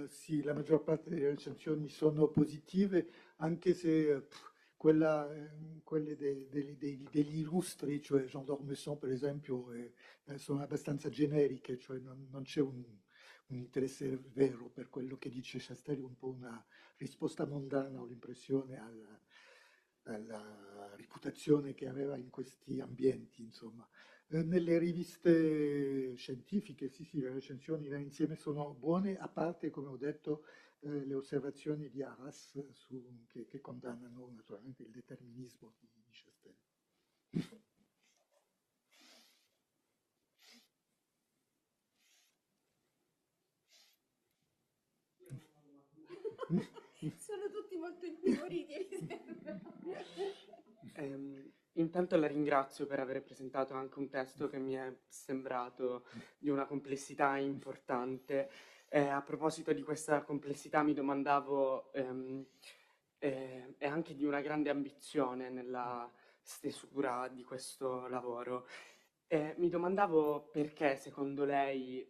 Sì, la maggior parte delle recensioni sono positive, anche se quelle degli illustri, cioè Jean d'Ormesson per esempio, sono abbastanza generiche, cioè non c'è un interesse vero per quello che dice Chastelli, un po' una risposta mondana, ho l'impressione, alla reputazione che aveva in questi ambienti, insomma. Nelle riviste scientifiche, sì, sì, le recensioni da insieme sono buone, a parte, come ho detto, le osservazioni di Arras che condannano naturalmente il determinismo di Chastelli. Sono tutti molto intimoriti, mi sembra. Intanto la ringrazio per aver presentato anche un testo che mi è sembrato di una complessità importante. A proposito di questa complessità mi domandavo, e anche di una grande ambizione nella stesura di questo lavoro. Mi domandavo perché secondo lei,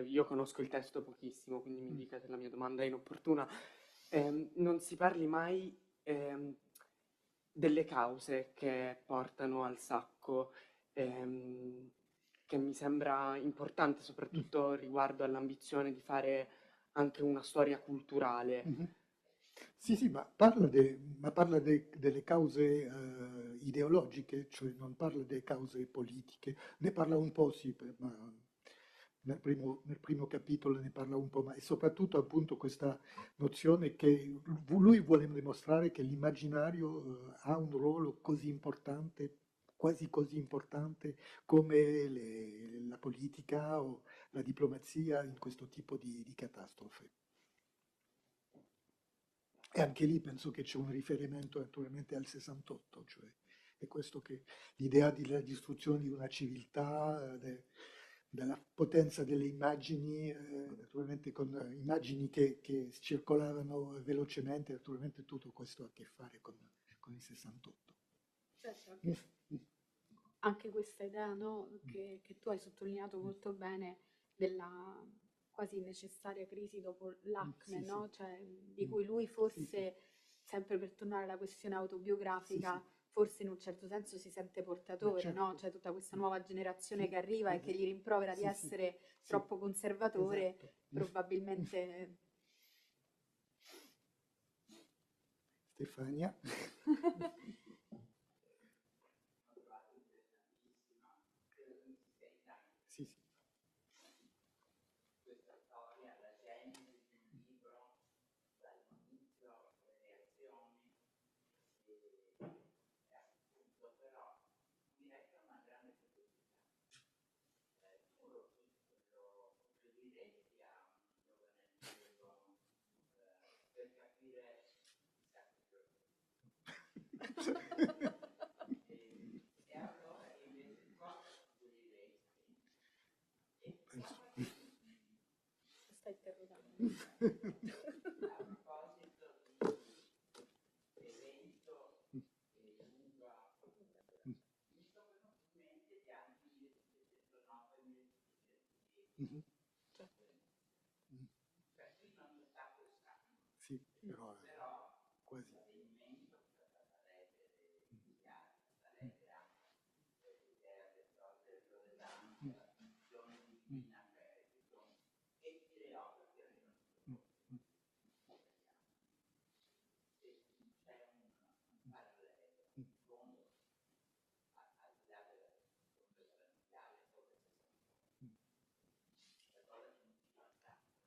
io conosco il testo pochissimo, quindi mi dica se la mia domanda è inopportuna, non si parli mai delle cause che portano al sacco, ehm, che mi sembra importante soprattutto riguardo all'ambizione di fare anche una storia culturale. Sì, sì, ma parla delle cause ideologiche, cioè non parla delle cause politiche, ne parla un po', sì, ma nel primo capitolo ne parla un po', ma è soprattutto appunto questa nozione che lui vuole dimostrare che l'immaginario ha un ruolo così importante, quasi così importante come la politica o la diplomazia in questo tipo di catastrofe. E anche lì penso che c'è un riferimento naturalmente al 68, cioè è questo che l'idea della distruzione di una civiltà, della potenza delle immagini, naturalmente con immagini che circolavano velocemente, naturalmente tutto questo ha a che fare con il 68. Certo, anche questa idea, no, che tu hai sottolineato molto bene della quasi necessaria crisi dopo l'ACME, Sì, sì. no? Cioè, di cui lui Sì, sì. forse, sempre per tornare alla questione Sì, sì. autobiografica, forse in un certo senso si sente Ma portatore, no? certo. Cioè tutta questa nuova generazione Sì, che arriva e che gli rimprovera di sì, sì, essere sì, troppo conservatore, esatto. probabilmente. Stefania. Sì, sì. Questa storia, la genesi del libro, dall'inizio, le reazioni, Mhm. Sì, però quasi.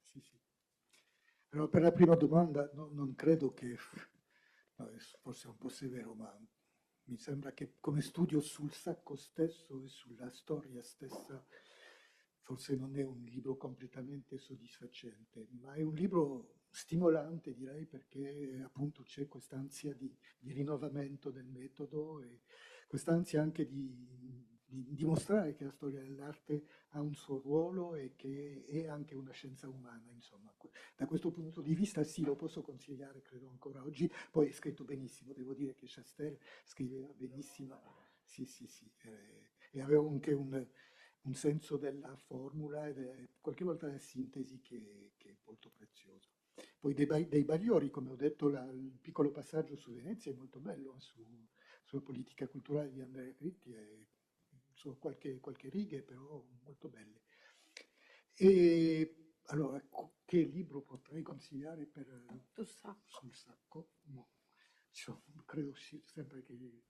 Sì, sì. Però per la prima domanda non credo che, no, forse è un po' severo, ma mi sembra che come studio sul sacco stesso e sulla storia stessa, forse non è un libro completamente soddisfacente, ma è un libro stimolante, direi, perché appunto c'è quest'ansia di rinnovamento del metodo e quest'ansia anche di dimostrare che la storia dell'arte ha un suo ruolo e che è anche una scienza umana, insomma. Da questo punto di vista sì, lo posso consigliare, credo ancora oggi. Poi è scritto benissimo, devo dire che Chastel scriveva benissimo. Sì, sì, sì. E aveva anche un senso della formula e qualche volta della sintesi che è molto prezioso. Poi dei Bagliori, come ho detto, il piccolo passaggio su Venezia è molto bello, sulla politica culturale di Andrea Gritti, sono qualche righe, però molto belle. E allora, che libro potrei consigliare Tu sacco. sul sacco? No. Credo sempre che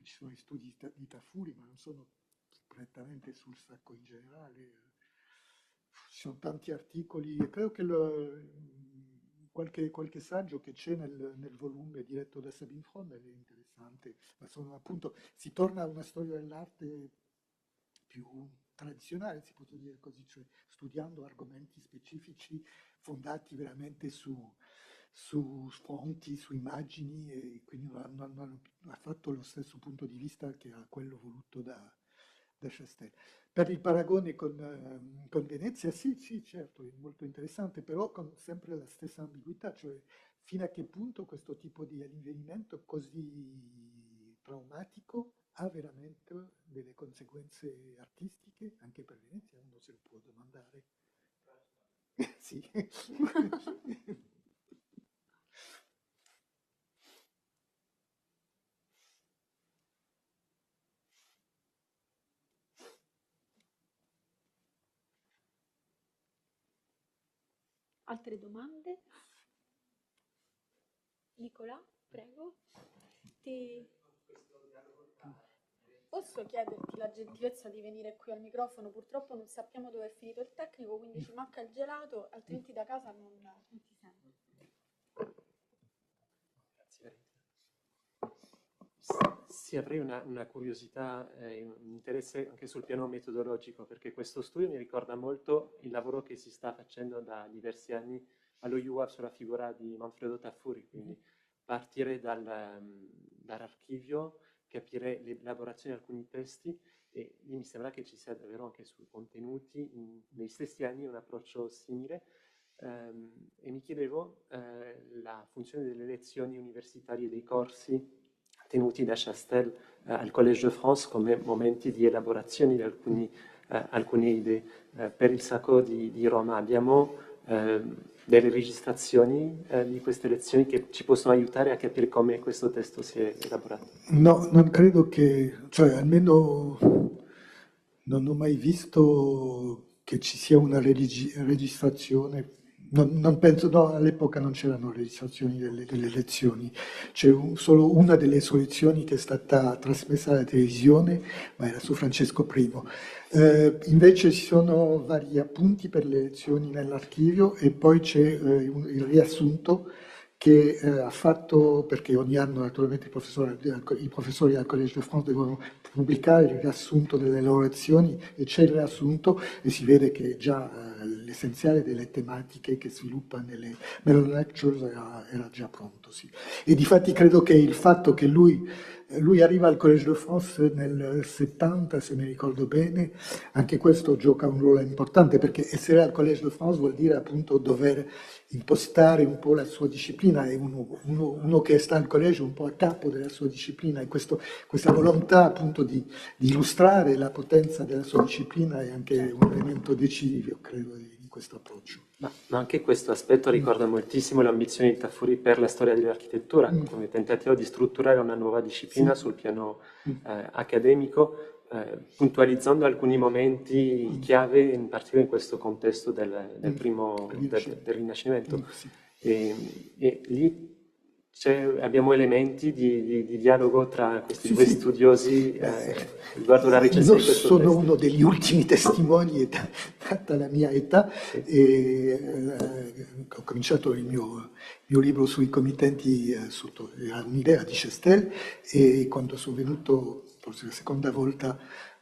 ci sono gli studi di Tafuri, ma non sono prettamente sul sacco in generale. Ci sono tanti articoli e credo che qualche saggio che c'è nel volume diretto da Sabine Frondel è interessante, ma sono appunto, si torna a una storia dell'arte più tradizionale, si può dire così, cioè studiando argomenti specifici fondati veramente su fonti, su immagini, e quindi non ha fatto lo stesso punto di vista che ha quello voluto da Chastel. Per il paragone con Venezia, sì, sì, certo, è molto interessante, però con sempre la stessa ambiguità, cioè fino a che punto questo tipo di avvenimento così traumatico ha veramente delle conseguenze artistiche, anche per Venezia, uno se lo può domandare. Sì. Altre domande? Nicolà, prego. Ti... Posso chiederti la gentilezza di venire qui al microfono? Purtroppo non sappiamo dove è finito il tecnico, quindi ci manca il gelato, altrimenti da casa non si sente. Grazie. Sì, avrei una curiosità, un interesse anche sul piano metodologico, perché questo studio mi ricorda molto il lavoro che si sta facendo da diversi anni allo UAV sulla figura di Manfredo Taffuri, quindi partire dall'archivio, capire l'elaborazione di alcuni testi, e lì mi sembra che ci sia davvero anche sui contenuti, negli stessi anni, un approccio simile. E mi chiedevo la funzione delle lezioni universitarie, dei corsi tenuti da Chastel al Collège de France come momenti di elaborazione di alcune idee. Per il Sacco di Roma abbiamo delle registrazioni di queste lezioni che ci possono aiutare a capire come questo testo si è elaborato. No, non credo che, cioè almeno non ho mai visto che ci sia una registrazione. Non penso, no, all'epoca non c'erano registrazioni delle lezioni, c'è solo una delle sue lezioni che è stata trasmessa alla televisione, ma era su Francesco I. Invece ci sono vari appunti per le lezioni nell'archivio e poi c'è il riassunto che ha fatto, perché ogni anno naturalmente i professori al Collège de France devono pubblicare il riassunto delle loro lezioni e c'è il riassunto e si vede che già l'essenziale delle tematiche che sviluppa nelle lectures era già pronto. Sì. E difatti credo che il fatto che lui Lui arriva al Collège de France nel 70, se mi ricordo bene, anche questo gioca un ruolo importante perché essere al Collège de France vuol dire appunto dover impostare un po' la sua disciplina, è uno che sta al collegio un po' a capo della sua disciplina e questa volontà appunto di illustrare la potenza della sua disciplina è anche un elemento decisivo, credo, in questo approccio. Ma anche questo aspetto ricorda moltissimo le ambizioni di Tafuri per la storia dell'architettura, come tentativo di strutturare una nuova disciplina sul piano accademico, puntualizzando alcuni momenti chiave, in particolare in questo contesto del Rinascimento. E lì abbiamo elementi di dialogo tra questi due studiosi riguardo la recensione di questo sono testo. uno degli ultimi testimoni, data la mia età, e ho cominciato il mio libro sui committenti sotto un'idea di Chastel, e quando sono venuto forse la seconda volta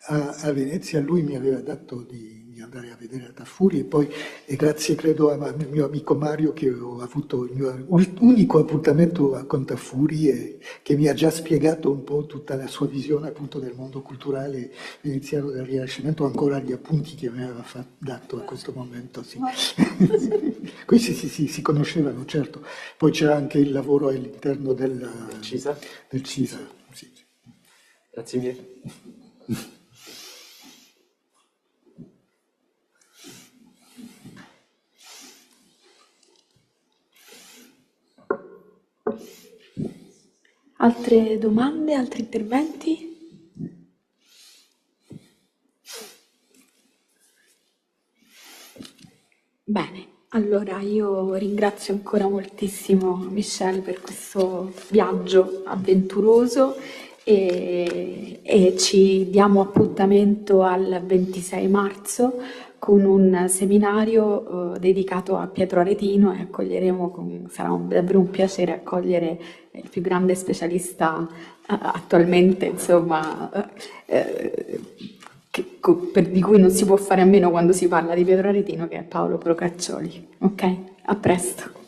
a Venezia, lui mi aveva dato di andare a vedere Tafuri e poi grazie credo al mio amico Mario che ho avuto il mio unico appuntamento con Tafuri e che mi ha già spiegato un po' tutta la sua visione appunto del mondo culturale veneziano del Rinascimento, ancora gli appunti che mi aveva dato a questo momento. Sì. Questi si conoscevano, certo. Poi c'era anche il lavoro all'interno del CISA. Sì. Grazie mille. Altre domande, altri interventi? Bene, allora io ringrazio ancora moltissimo Michel per questo viaggio avventuroso e ci diamo appuntamento al 26 marzo con un seminario dedicato a Pietro Aretino e accoglieremo, sarà davvero un piacere accogliere il più grande specialista attualmente, insomma, di cui non si può fare a meno quando si parla di Pietro Aretino, che è Paolo Procaccioli. Ok? A presto.